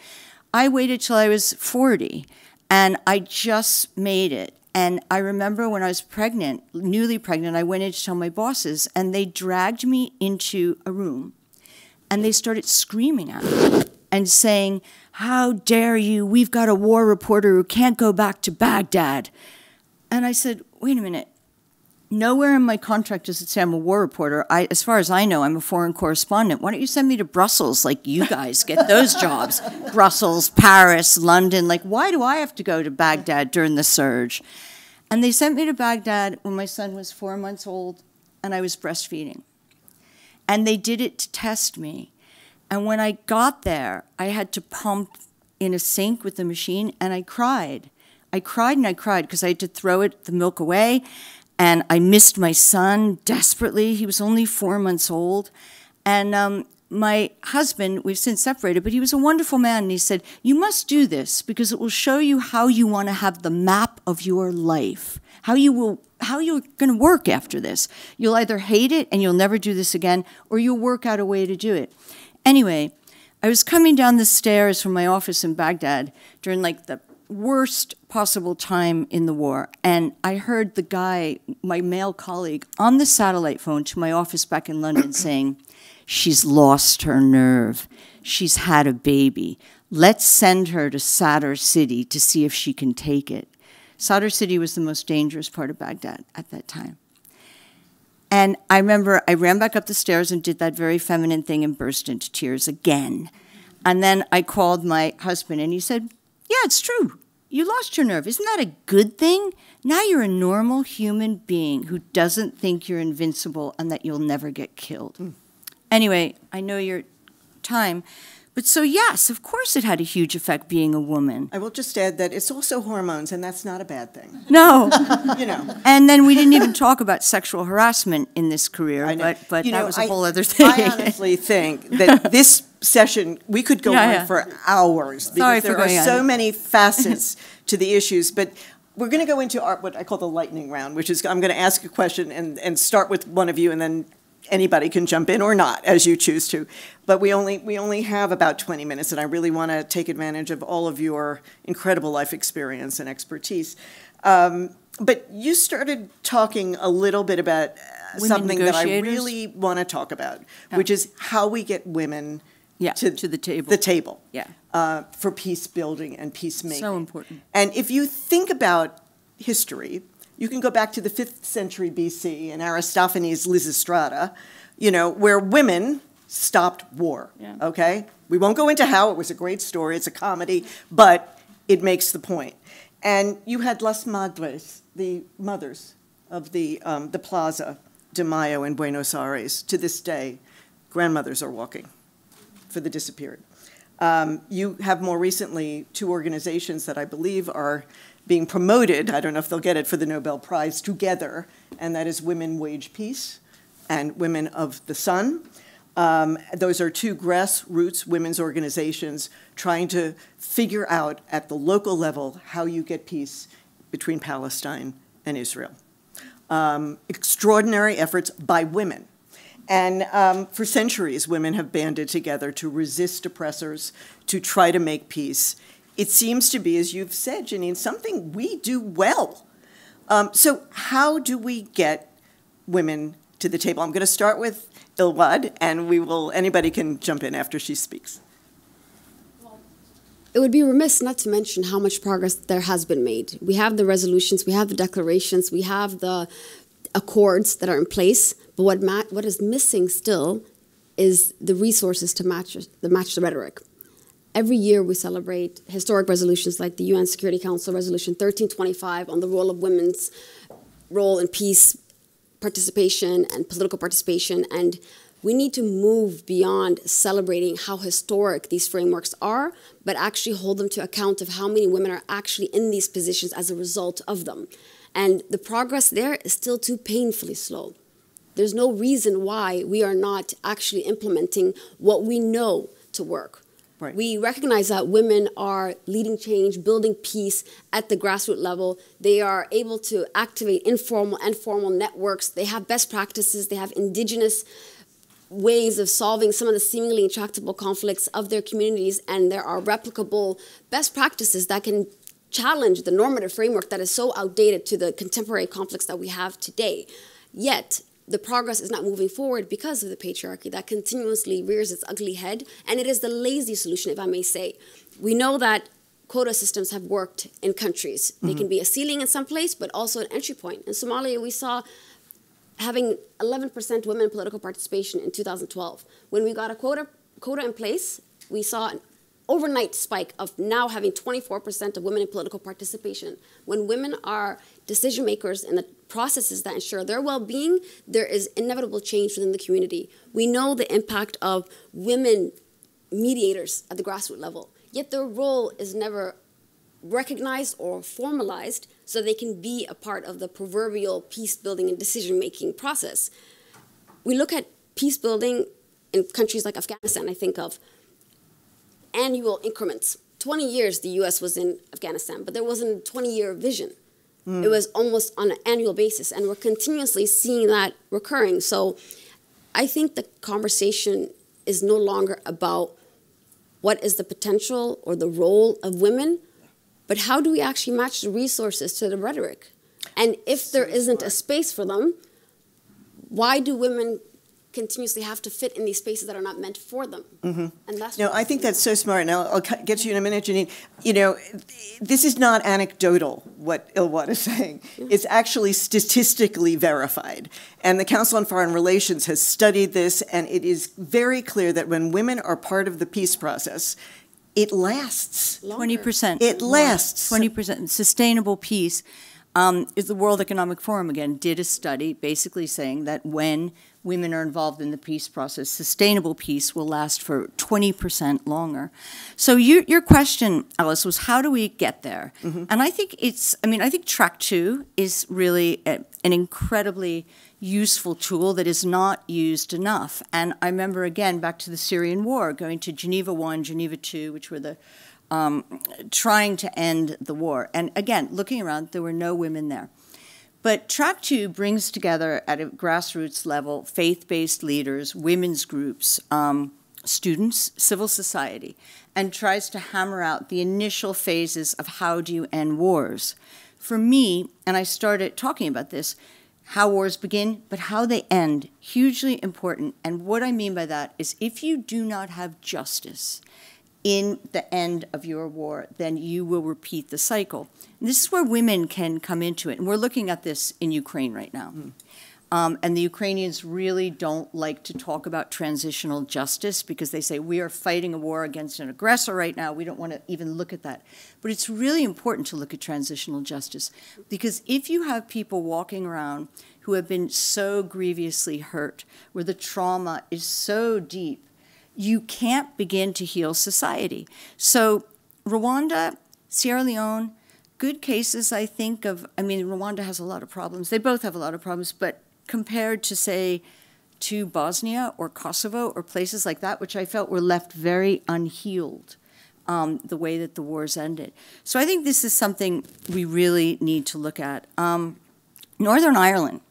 [SPEAKER 5] I waited till I was 40, and I just made it. And I remember when I was pregnant, newly pregnant, I went in to tell my bosses, and they dragged me into a room, and they started screaming at me and saying, how dare you, we've got a war reporter who can't go back to Baghdad. And I said, wait a minute. Nowhere in my contract does it say I'm a war reporter. As far as I know, I'm a foreign correspondent. Why don't you send me to Brussels like you guys get those jobs? Brussels, Paris, London. Why do I have to go to Baghdad during the surge? And they sent me to Baghdad when my son was 4 months old and I was breastfeeding. And they did it to test me. And when I got there, I had to pump in a sink with the machine, and I cried. I cried and I cried because I had to throw the milk away. And I missed my son desperately. He was only 4 months old. And my husband, we've since separated, but he was a wonderful man. And he said, you must do this because it will show you how you want to have the map of your life, how you're going to work after this. You'll either hate it and you'll never do this again, or you'll work out a way to do it. Anyway, I was coming down the stairs from my office in Baghdad during the worst possible time in the war. And I heard the guy, my male colleague, on the satellite phone to my office back in London saying, she's lost her nerve. She's had a baby. Let's send her to Sadr City to see if she can take it. Sadr City was the most dangerous part of Baghdad at that time. And I remember I ran back up the stairs and did that very feminine thing and burst into tears again. And then I called my husband and he said, yeah, it's true. You lost your nerve. Isn't that a good thing? Now you're a normal human being who doesn't think you're invincible and that you'll never get killed. Anyway, I know your time. But so, yes, of course it had a huge effect being a woman.
[SPEAKER 1] I will just add that it's also hormones, and that's not a bad thing.
[SPEAKER 5] No.
[SPEAKER 1] You know.
[SPEAKER 5] And then we didn't even talk about sexual harassment in this career, but that was a whole other thing.
[SPEAKER 1] I honestly think that this session, we could go on for hours, because there are so many facets to the issues. But we're going to go into what I call the lightning round, which is I'm going to ask a question and start with one of you, and then anybody can jump in or not, as you choose to. But we only have about 20 minutes, and I really want to take advantage of all of your incredible life experience and expertise. But you started talking a little bit about something that I really want to talk about, which is how we get women to the table. For peace building and peacemaking.
[SPEAKER 5] So important.
[SPEAKER 1] And if you think about history, you can go back to the 5th century BC in Aristophanes' Lysistrata, you know, where women stopped war, okay? We won't go into how. It was a great story. It's a comedy, but it makes the point. And you had Las Madres, the mothers of the Plaza de Mayo in Buenos Aires. To this day, grandmothers are walking for the disappeared. You have more recently 2 organizations that I believe are being promoted, I don't know if they'll get it, for the Nobel Prize together, and that is Women Wage Peace and Women of the Sun. Those are 2 grassroots women's organizations trying to figure out at the local level how you get peace between Palestine and Israel. Extraordinary efforts by women. And for centuries, women have banded together to resist oppressors, to try to make peace. It seems to be, as you've said, Janine, something we do well. So how do we get women to the table? I'm going to start with Ilwad, and anybody can jump in after she speaks.
[SPEAKER 4] It would be remiss not to mention how much progress there has been made. We have the resolutions, we have the declarations, we have the accords that are in place, but what is missing still is the resources to match the rhetoric. Every year we celebrate historic resolutions like the UN Security Council Resolution 1325 on the role of women's role in peace participation and political participation, and we need to move beyond celebrating how historic these frameworks are, but actually hold them to account of how many women are actually in these positions as a result of them. And the progress there is still too painfully slow. There's no reason why we are not actually implementing what we know to work.
[SPEAKER 1] Right.
[SPEAKER 4] We recognize that women are leading change, building peace at the grassroots level. They are able to activate informal and formal networks. They have best practices. They have indigenous ways of solving some of the seemingly intractable conflicts of their communities, and there are replicable best practices that can challenge the normative framework that is so outdated to the contemporary conflicts that we have today. Yet, the progress is not moving forward because of the patriarchy that continuously rears its ugly head, and it is the lazy solution, if I may say. We know that quota systems have worked in countries. They can be a ceiling in some place, but also an entry point. In Somalia, we saw having 11% women in political participation in 2012. When we got a quota in place, we saw an overnight spike of now having 24% of women in political participation. When women are decision makers in the processes that ensure their well-being, there is inevitable change within the community. We know the impact of women mediators at the grassroots level, yet their role is never recognized or formalized so they can be a part of the proverbial peace building and decision making process. We look at peace building in countries like Afghanistan, I think of annual increments. 20 years the US was in Afghanistan, but there wasn't a 20-year vision. It was almost on an annual basis, and we're continuously seeing that recurring. So I think the conversation is no longer about what is the potential or the role of women, But how do we actually match the resources to the rhetoric? And if there isn't a space for them, why do women continuously have to fit in these spaces that are not meant for them?
[SPEAKER 1] Mm-hmm.
[SPEAKER 4] And that's
[SPEAKER 1] no, I think that's so smart. And I'll get to you in a minute, Janine. You know, this is not anecdotal, what Ilwad is saying. It's actually statistically verified. And the Council on Foreign Relations has studied this, and it is very clear that when women are part of the peace process, it lasts.
[SPEAKER 5] 20%.
[SPEAKER 1] It lasts.
[SPEAKER 5] 20%. Sustainable peace is the World Economic Forum, again, did a study basically saying that when women are involved in the peace process, sustainable peace will last for 20% longer. So your question, Alice, was how do we get there? Mm-hmm. And I think I think Track 2 is really an incredibly useful tool that is not used enough. And I remember, again, back to the Syrian war, going to Geneva 1, Geneva 2, which were the trying to end the war. And again, looking around, there were no women there. But Track 2 brings together at a grassroots level faith-based leaders, women's groups, students, civil society, and tries to hammer out the initial phases of how do you end wars. For me, and I started talking about this, how wars begin, but how they end, hugely important. And what I mean by that is if you do not have justice in the end of your war, then you will repeat the cycle. And this is where women can come into it. And we're looking at this in Ukraine right now. And the Ukrainians really don't like to talk about transitional justice because they say, we are fighting a war against an aggressor right now. We don't want to even look at that. But it's really important to look at transitional justice because if you have people walking around who have been so grievously hurt, where the trauma is so deep, you can't begin to heal society. So Rwanda, Sierra Leone, good cases, I think, Rwanda has a lot of problems. They both have a lot of problems, but compared to, say, to Bosnia or Kosovo or places like that, which I felt were left very unhealed, the way that the wars ended. So I think this is something we really need to look at. Northern Ireland,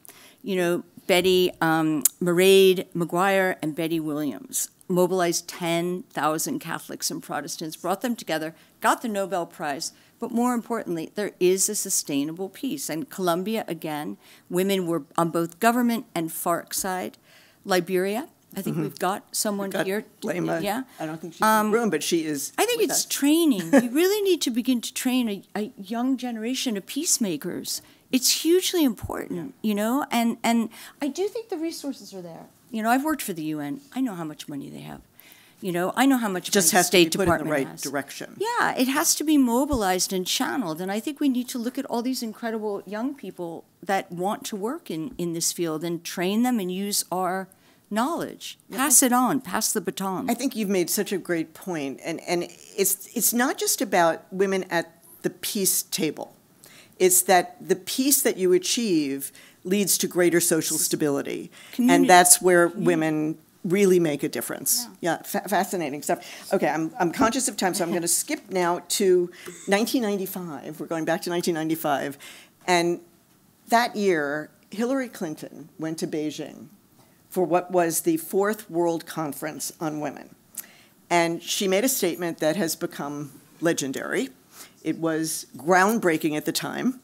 [SPEAKER 5] Betty Mairead Maguire and Betty Williams mobilized 10,000 Catholics and Protestants, brought them together, got the Nobel Prize, but more importantly, there is a sustainable peace. And Colombia, again, women were on both government and FARC side. Liberia, I think we've got someone here.
[SPEAKER 1] Yeah. I don't think she's in the room, but she is.
[SPEAKER 5] I think it's training. We really need to begin to train a young generation of peacemakers. It's hugely important, and I do think the resources are there. I've worked for the UN. I know how much money they have. I know how much money the State Department has.
[SPEAKER 1] Just has to be put in the right direction.
[SPEAKER 5] Yeah, it has to be mobilized and channeled. And I think we need to look at all these incredible young people that want to work in this field and train them and use our knowledge. Pass it on, pass the baton.
[SPEAKER 1] I think you've made such a great point. And it's not just about women at the peace table. It's that the peace that you achieve leads to greater social stability. And that's where women really make a difference. Fascinating stuff. Okay, I'm conscious of time, so I'm going to skip now to 1995. We're going back to 1995. And that year, Hillary Clinton went to Beijing for what was the 4th World Conference on Women. And she made a statement that has become legendary. It was groundbreaking at the time.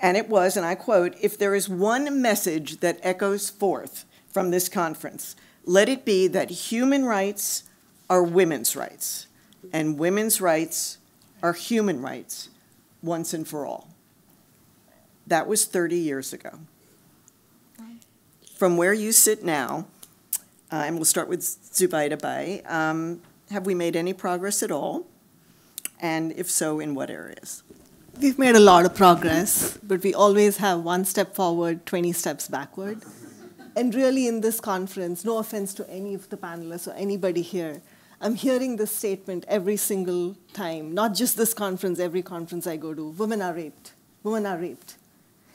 [SPEAKER 1] And it was, and I quote, "If there is one message that echoes forth from this conference, let it be that human rights are women's rights, and women's rights are human rights, once and for all." That was 30 years ago. From where you sit now, and we'll start with Zubaida Bai, have we made any progress at all? And if so, in what areas?
[SPEAKER 2] We've made a lot of progress, but we always have one step forward, 20 steps backward. And really in this conference, no offense to any of the panelists or anybody here, I'm hearing this statement every single time, not just this conference, every conference I go to, women are raped, women are raped.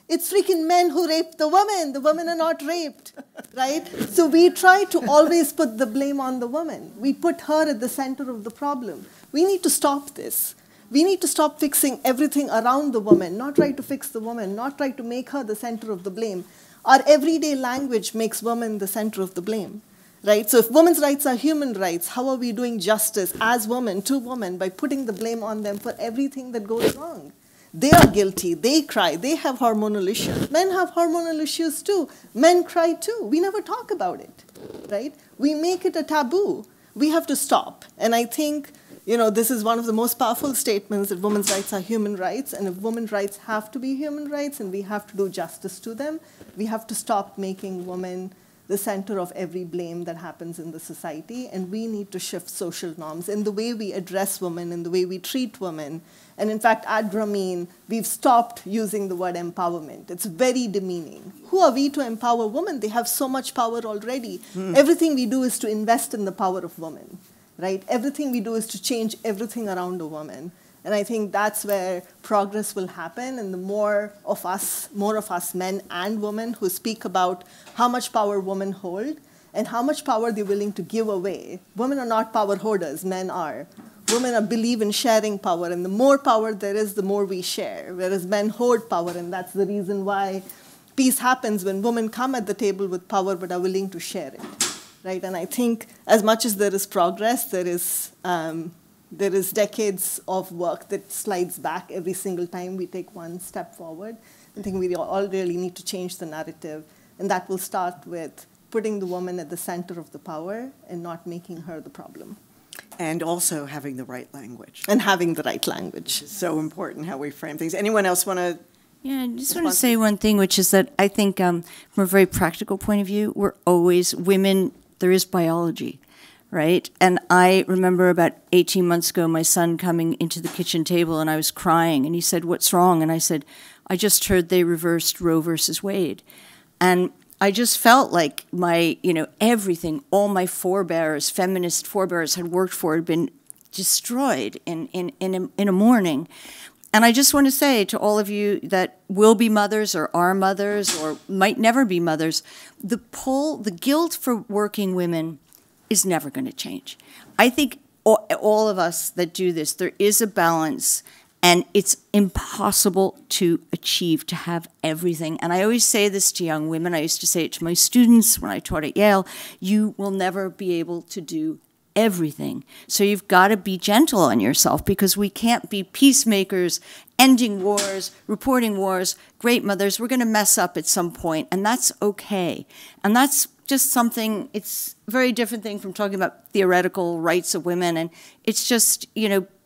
[SPEAKER 2] It's freaking men who rape the women are not raped, right? So we try to always put the blame on the woman. We put her at the center of the problem. We need to stop this. We need to stop fixing everything around the woman, not try to fix the woman, not try to make her the center of the blame. Our everyday language makes women the center of the blame, right? So if women's rights are human rights, how are we doing justice as women to women by putting the blame on them for everything that goes wrong? They are guilty, they cry, they have hormonal issues. Men have hormonal issues too. Men cry too. We never talk about it, right? We make it a taboo. We have to stop. And I think, this is one of the most powerful statements, that women's rights are human rights, and if women's rights have to be human rights and we have to do justice to them, we have to stop making women the center of every blame that happens in the society, and we need to shift social norms in the way we address women, in the way we treat women. And in fact, at Grameen, we've stopped using the word empowerment. It's very demeaning. Who are we to empower women? They have so much power already. Everything we do is to invest in the power of women, right? Everything we do is to change everything around a woman. And I think that's where progress will happen. And the more of us, men and women, who speak about how much power women hold and how much power they're willing to give away. Women are not power hoarders, men are. Women believe in sharing power, and the more power there is, the more we share, whereas men hoard power, and that's the reason why peace happens when women come at the table with power but are willing to share it, right? And I think as much as there is progress, there is decades of work that slides back every single time we take one step forward. I think we all really need to change the narrative, and that will start with putting the woman at the center of the power and not making her the problem.
[SPEAKER 1] And also having the right language.
[SPEAKER 2] And having the right language.
[SPEAKER 1] It's so important how we frame things. Anyone else want to?
[SPEAKER 5] Yeah, I just want to say one thing, which is that I think from a very practical point of view, we're always women, there is biology, right? And I remember about 18 months ago, my son coming into the kitchen table and I was crying and he said, "What's wrong?" And I said, "I just heard they reversed Roe versus Wade." And I just felt like my, everything, all my forebears, feminist forebears had worked for had been destroyed in a morning. And I just want to say to all of you that will be mothers or are mothers or might never be mothers, the guilt for working women is never going to change. I think all of us that do this, there is a balance. And it's impossible to achieve, to have everything. And I always say this to young women. I used to say it to my students when I taught at Yale. You will never be able to do everything. So you've got to be gentle on yourself, because we can't be peacemakers, ending wars, reporting wars, great mothers. We're going to mess up at some point, and that's okay. And that's just something, it's a very different thing from talking about theoretical rights of women. And it's just,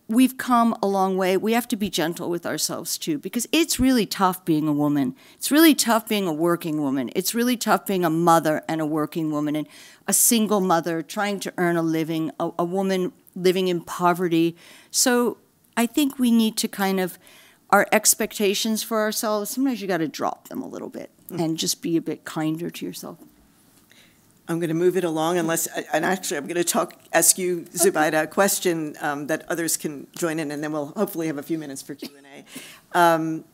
[SPEAKER 5] we've come a long way. We have to be gentle with ourselves, too, because it's really tough being a woman. It's really tough being a working woman. It's really tough being a mother and a working woman, and a single mother trying to earn a living, a woman living in poverty. So I think we need to our expectations for ourselves, sometimes you got to drop them a little bit and just be a bit kinder to yourself.
[SPEAKER 1] I'm going to move it along, and actually I'm going to ask you, Zubaida, a question that others can join in, and then we'll hopefully have a few minutes for Q&A.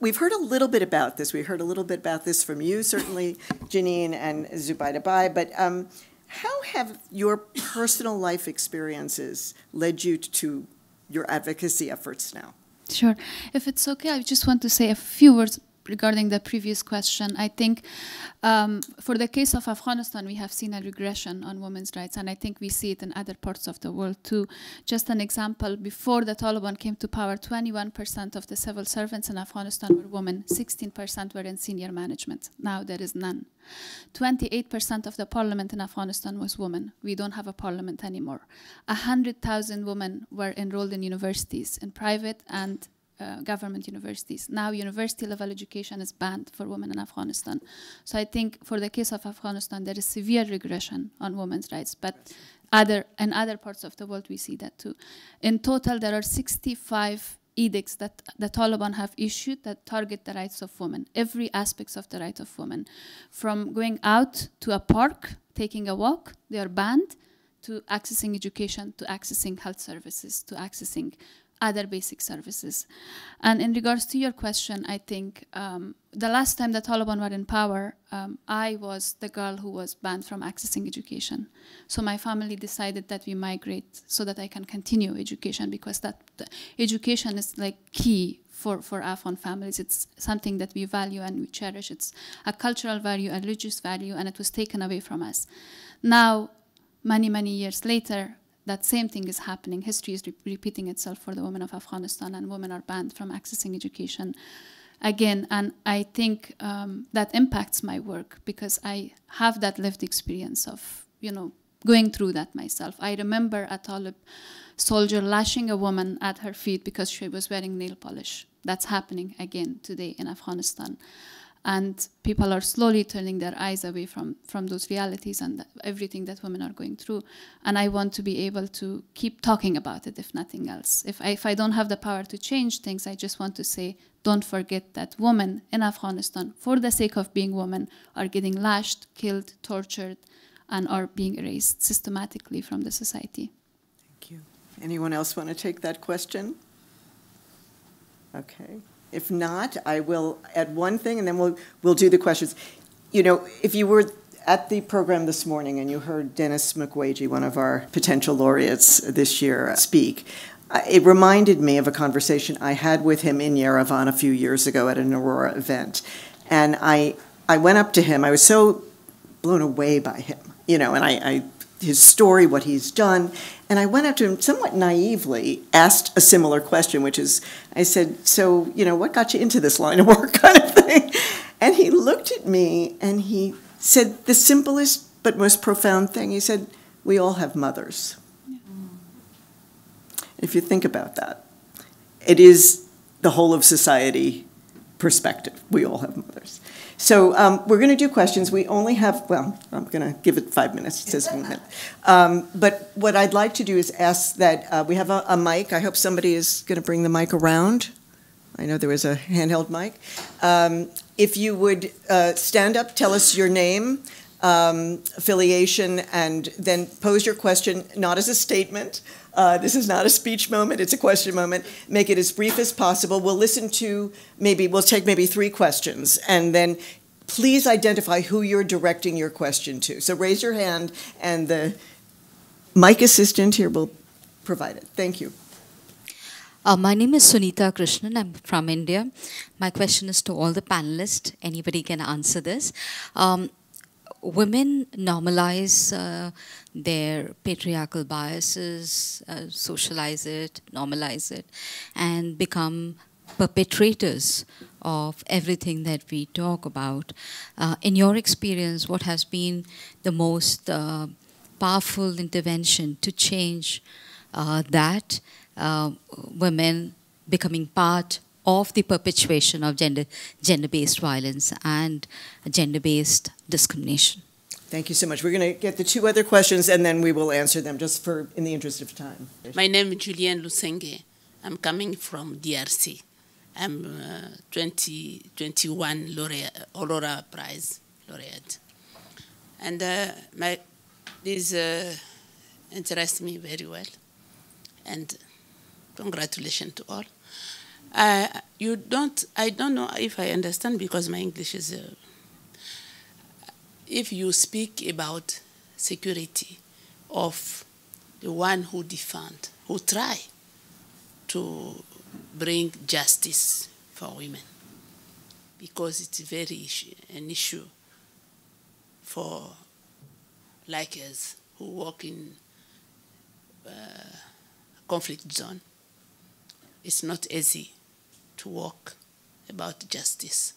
[SPEAKER 1] We've heard a little bit about this. We heard a little bit about this from you, certainly, Janine and Zubaida Bai, but how have your personal life experiences led you to your advocacy efforts now?
[SPEAKER 3] Sure. If it's okay, I just want to say a few words regarding the previous question. I think for the case of Afghanistan, we have seen a regression on women's rights, and I think we see it in other parts of the world too. Just an example, before the Taliban came to power, 21% of the civil servants in Afghanistan were women, 16% were in senior management. Now there is none. 28% of the parliament in Afghanistan was women. We don't have a parliament anymore. 100,000 women were enrolled in universities, in private and government universities. Now university level education is banned for women in Afghanistan. So I think for the case of Afghanistan, there is severe regression on women's rights, but in other parts of the world we see that too. In total, there are 65 edicts that the Taliban have issued that target the rights of women, every aspect of the right of women. From going out to a park, taking a walk, they are banned, to accessing education, to accessing health services, to accessing other basic services. And in regards to your question, I think the last time the Taliban were in power, I was the girl who was banned from accessing education. So my family decided that we migrate so that I can continue education, because that education is like key for Afghan families. It's something that we value and we cherish. It's a cultural value, a religious value, and it was taken away from us. Now, many, many years later, that same thing is happening. History is repeating itself for the women of Afghanistan, and women are banned from accessing education again. And I think that impacts my work, because I have that lived experience of, going through that myself. I remember a Talib soldier lashing a woman at her feet because she was wearing nail polish. That's happening again today in Afghanistan. And people are slowly turning their eyes away from those realities and everything that women are going through. And I want to be able to keep talking about it, if nothing else. If I don't have the power to change things, I just want to say, don't forget that women in Afghanistan, for the sake of being women, are getting lashed, killed, tortured, and are being erased systematically from the society.
[SPEAKER 1] Thank you. Anyone else want to take that question? Okay. If not, I will add one thing, and then we'll do the questions. If you were at the program this morning and you heard Dennis Mukwege, one of our potential laureates this year, speak, it reminded me of a conversation I had with him in Yerevan a few years ago at an Aurora event. And I went up to him. I was so blown away by him, and his story, what he's done. And I went up to him somewhat naively, asked a similar question, which is, I said, so, what got you into this line of work kind of thing? And he looked at me and he said the simplest but most profound thing. He said, we all have mothers. Yeah. If you think about that, it is the whole of society perspective. We all have mothers. So we're going to do questions. We only have, I'm going to give it 5 minutes. It says 1 minute. But what I'd like to do is ask that we have a mic. I hope somebody is going to bring the mic around. I know there was a handheld mic. If you would stand up, tell us your name, affiliation, and then pose your question, not as a statement. This is not a speech moment, it's a question moment. Make it as brief as possible. We'll listen to we'll take maybe 3 questions, and then please identify who you're directing your question to. So raise your hand, and the mic assistant here will provide it. Thank you.
[SPEAKER 6] My name is Sunita Krishnan. I'm from India. My question is to all the panelists. Anybody can answer this. Women normalize their patriarchal biases, socialize it, normalize it, and become perpetrators of everything that we talk about. In your experience, what has been the most powerful intervention to change that, women becoming part of the perpetuation of gender-based violence and gender-based discrimination?
[SPEAKER 1] Thank you so much. We're going to get the 2 other questions, and then we will answer them just in the interest of time.
[SPEAKER 7] My name is Julienne Lusenge. I'm coming from DRC. I'm 2021 Laureate, Aurora Prize Laureate. And this interests me very well. And congratulations to all. I don't know if I understand, because my English is, if you speak about security of the one who defend, who try to bring justice for women, because it's an issue for like us who work in conflict zone. It's not easy to work about justice.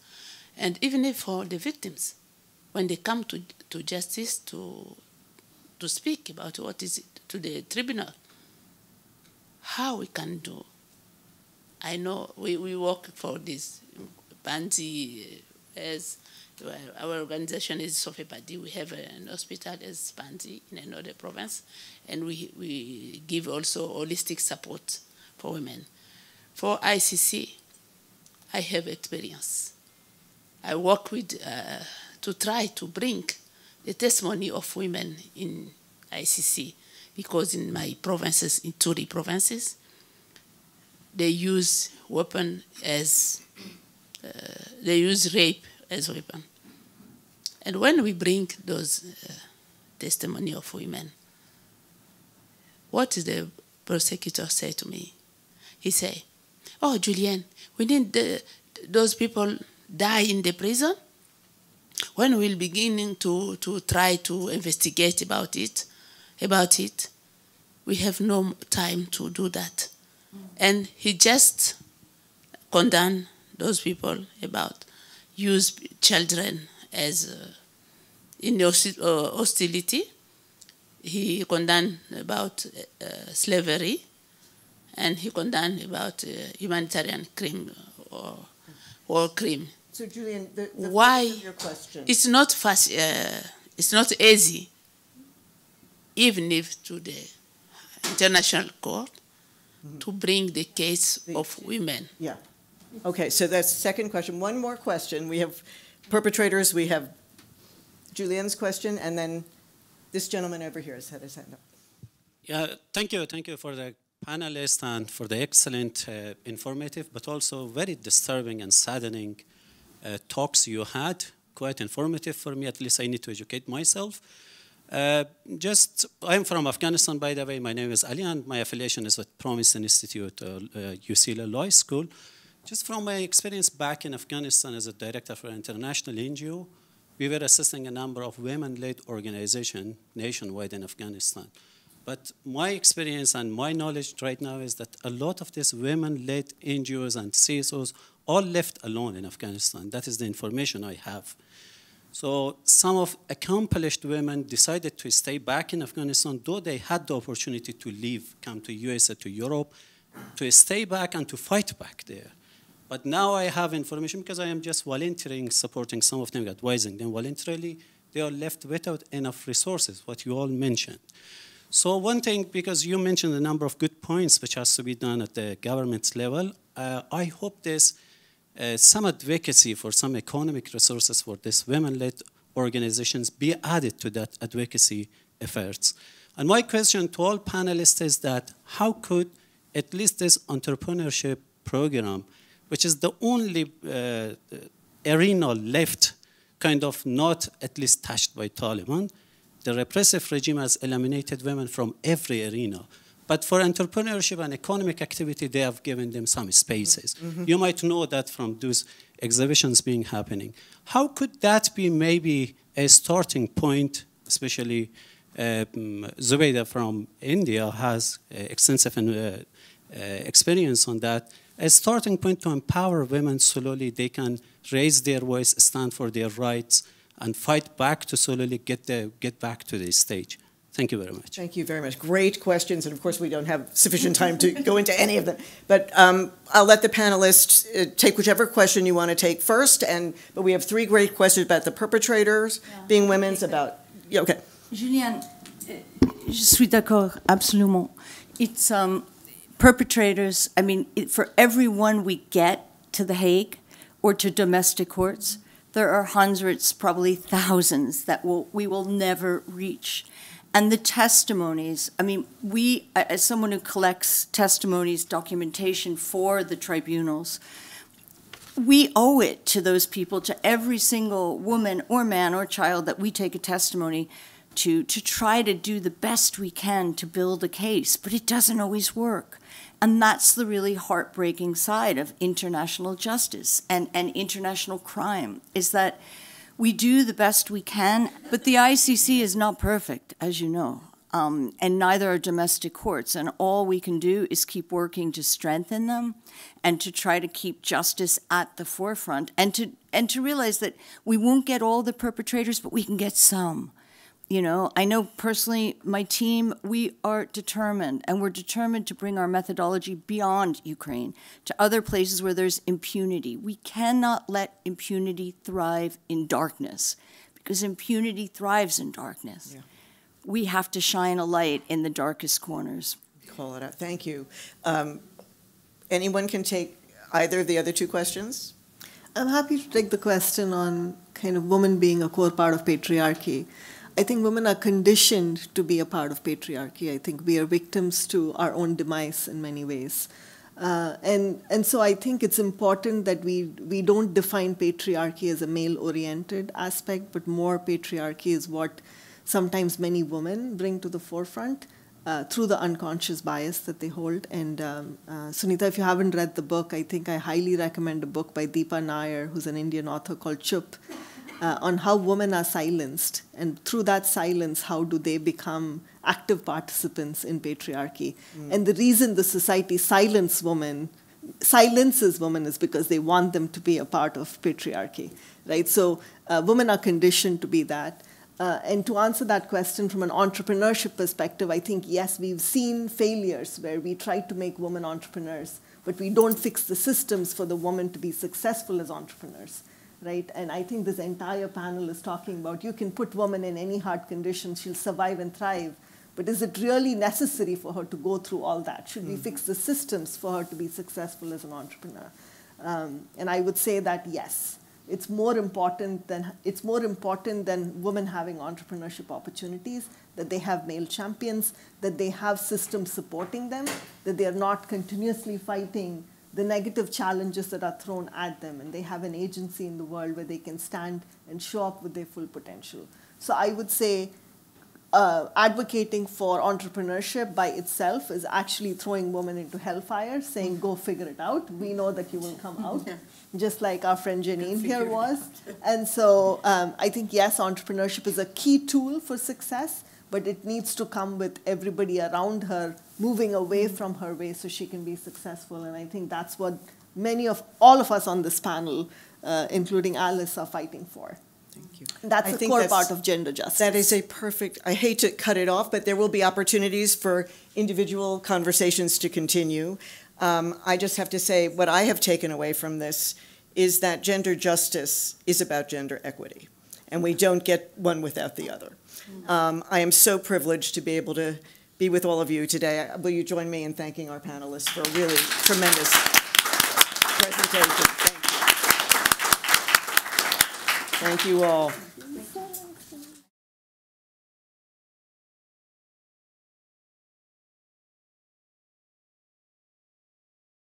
[SPEAKER 7] And even if for the victims, when they come to justice to speak about what is it to the tribunal, how we can do. I know we work for this Banzi, as our organization is Sofepadi. We have an hospital as Banzi in another province, and we give also holistic support for women. For ICC, I have experience. I work with to try to bring the testimony of women in ICC, because in my provinces, in 2 provinces, they use weapon as, they use rape as weapon. And when we bring those testimony of women, what did the prosecutor say to me? He say, "Oh, Julienne, we need those people die in the prison. When we're beginning to try to investigate about it, we have no time to do that." And he just condemned those people about use children as in hostility. He condemned about slavery, and he condemned about humanitarian crime or war crime.
[SPEAKER 1] So, Julian, the
[SPEAKER 7] why
[SPEAKER 1] of your question?
[SPEAKER 7] It's not fast. It's not easy, even if to the international court, to bring the case of women.
[SPEAKER 1] Yeah. Okay, so that's the second question. One more question. We have perpetrators. We have Julian's question, and then this gentleman over here has had his hand up.
[SPEAKER 8] Yeah, thank you for the panelists and for the excellent, informative, but also very disturbing and saddening talks you had. Quite informative for me. At least I need to educate myself. I'm from Afghanistan, by the way. My name is Ali, and my affiliation is with Promise Institute, UCLA Law School. Just from my experience back in Afghanistan as a director for an international NGO, we were assisting a number of women-led organizations nationwide in Afghanistan. But my experience and my knowledge right now is that a lot of these women-led NGOs and CSOs all left alone in Afghanistan. That is the information I have. So some of accomplished women decided to stay back in Afghanistan, though they had the opportunity to leave, come to USA, to Europe, to stay back and to fight back there. But now I have information because I am just volunteering, supporting some of them, advising them voluntarily. They are left without enough resources, what you all mentioned. So one thing, because you mentioned a number of good points which has to be done at the government level, I hope there's some advocacy for some economic resources for these women-led organizations be added to that advocacy efforts. And my question to all panelists is that how could at least this entrepreneurship program, which is the only arena left kind of not at least touched by Taliban, the repressive regime has eliminated women from every arena. But for entrepreneurship and economic activity, they have given them some spaces. Mm-hmm. You might know that from those exhibitions being happening. How could that be maybe a starting point, especially Zubaida from India has extensive experience on that, a starting point to empower women slowly. They can raise their voice, stand for their rights, and fight back to slowly get back to the stage. Thank you very much.
[SPEAKER 1] Thank you very much. Great questions, and of course we don't have sufficient time to go into any of them. But I'll let the panelists take whichever question you want to take first. But we have three great questions about the perpetrators being women's, about... Yeah, okay.
[SPEAKER 5] Juliane, je suis d'accord, absolument. It's perpetrators, I mean, for everyone we get to The Hague or to domestic courts, there are hundreds, probably thousands, that we will never reach. And the testimonies, I mean, we, as someone who collects testimonies, documentation for the tribunals, we owe it to those people, to every single woman or man or child that we take a testimony to try to do the best we can to build a case. But it doesn't always work. And that's the really heartbreaking side of international justice and international crime, is that we do the best we can, but the ICC is not perfect, as you know, and neither are domestic courts. And all we can do is keep working to strengthen them and to try to keep justice at the forefront and to realize that we won't get all the perpetrators, but we can get some. You know, I know personally, my team, we are determined, and we're determined to bring our methodology beyond Ukraine to other places where there's impunity. We cannot let impunity thrive in darkness, because impunity thrives in darkness. Yeah. We have to shine a light in the darkest corners.
[SPEAKER 1] Call it out. Thank you. Anyone can take either of the other two questions?
[SPEAKER 2] I'm happy to take the question on kind of women being a core part of patriarchy. I think women are conditioned to be a part of patriarchy. I think we are victims to our own demise in many ways. And so I think it's important that we don't define patriarchy as a male-oriented aspect, but more patriarchy is what sometimes many women bring to the forefront through the unconscious bias that they hold. And Sunita, if you haven't read the book, I think I highly recommend a book by Deepa Nair, who's an Indian author, called Chup, on how women are silenced. And through that silence, how do they become active participants in patriarchy? And the reason the society silences women is because they want them to be a part of patriarchy, right? So women are conditioned to be that. And to answer that question from an entrepreneurship perspective, I think, yes, we've seen failures where we try to make women entrepreneurs, but we don't fix the systems for the woman to be successful as entrepreneurs, right? And I think this entire panel is talking about you can put women in any hard conditions, she'll survive and thrive, but is it really necessary for her to go through all that? Should we fix the systems for her to be successful as an entrepreneur? And I would say that, yes. It's more important than women having entrepreneurship opportunities, that they have male champions, that they have systems supporting them, that they are not continuously fighting the negative challenges that are thrown at them, and they have an agency in the world where they can stand and show up with their full potential. So I would say advocating for entrepreneurship by itself is actually throwing women into hellfire, saying, go figure it out. We know that you will come out, just like our friend Janine here was. And so I think, yes, entrepreneurship is a key tool for success, but it needs to come with everybody around her moving away from her way so she can be successful. And I think that's what all of us on this panel, including Alice, are fighting for.
[SPEAKER 1] Thank you.
[SPEAKER 2] That's a core part of gender justice.
[SPEAKER 1] That is a perfect, I hate to cut it off, but there will be opportunities for individual conversations to continue. I just have to say what I have taken away from this is that gender justice is about gender equity, and we don't get one without the other. I am so privileged to be able to be with all of you today. Will you join me in thanking our panelists for a really tremendous presentation? Thank you all.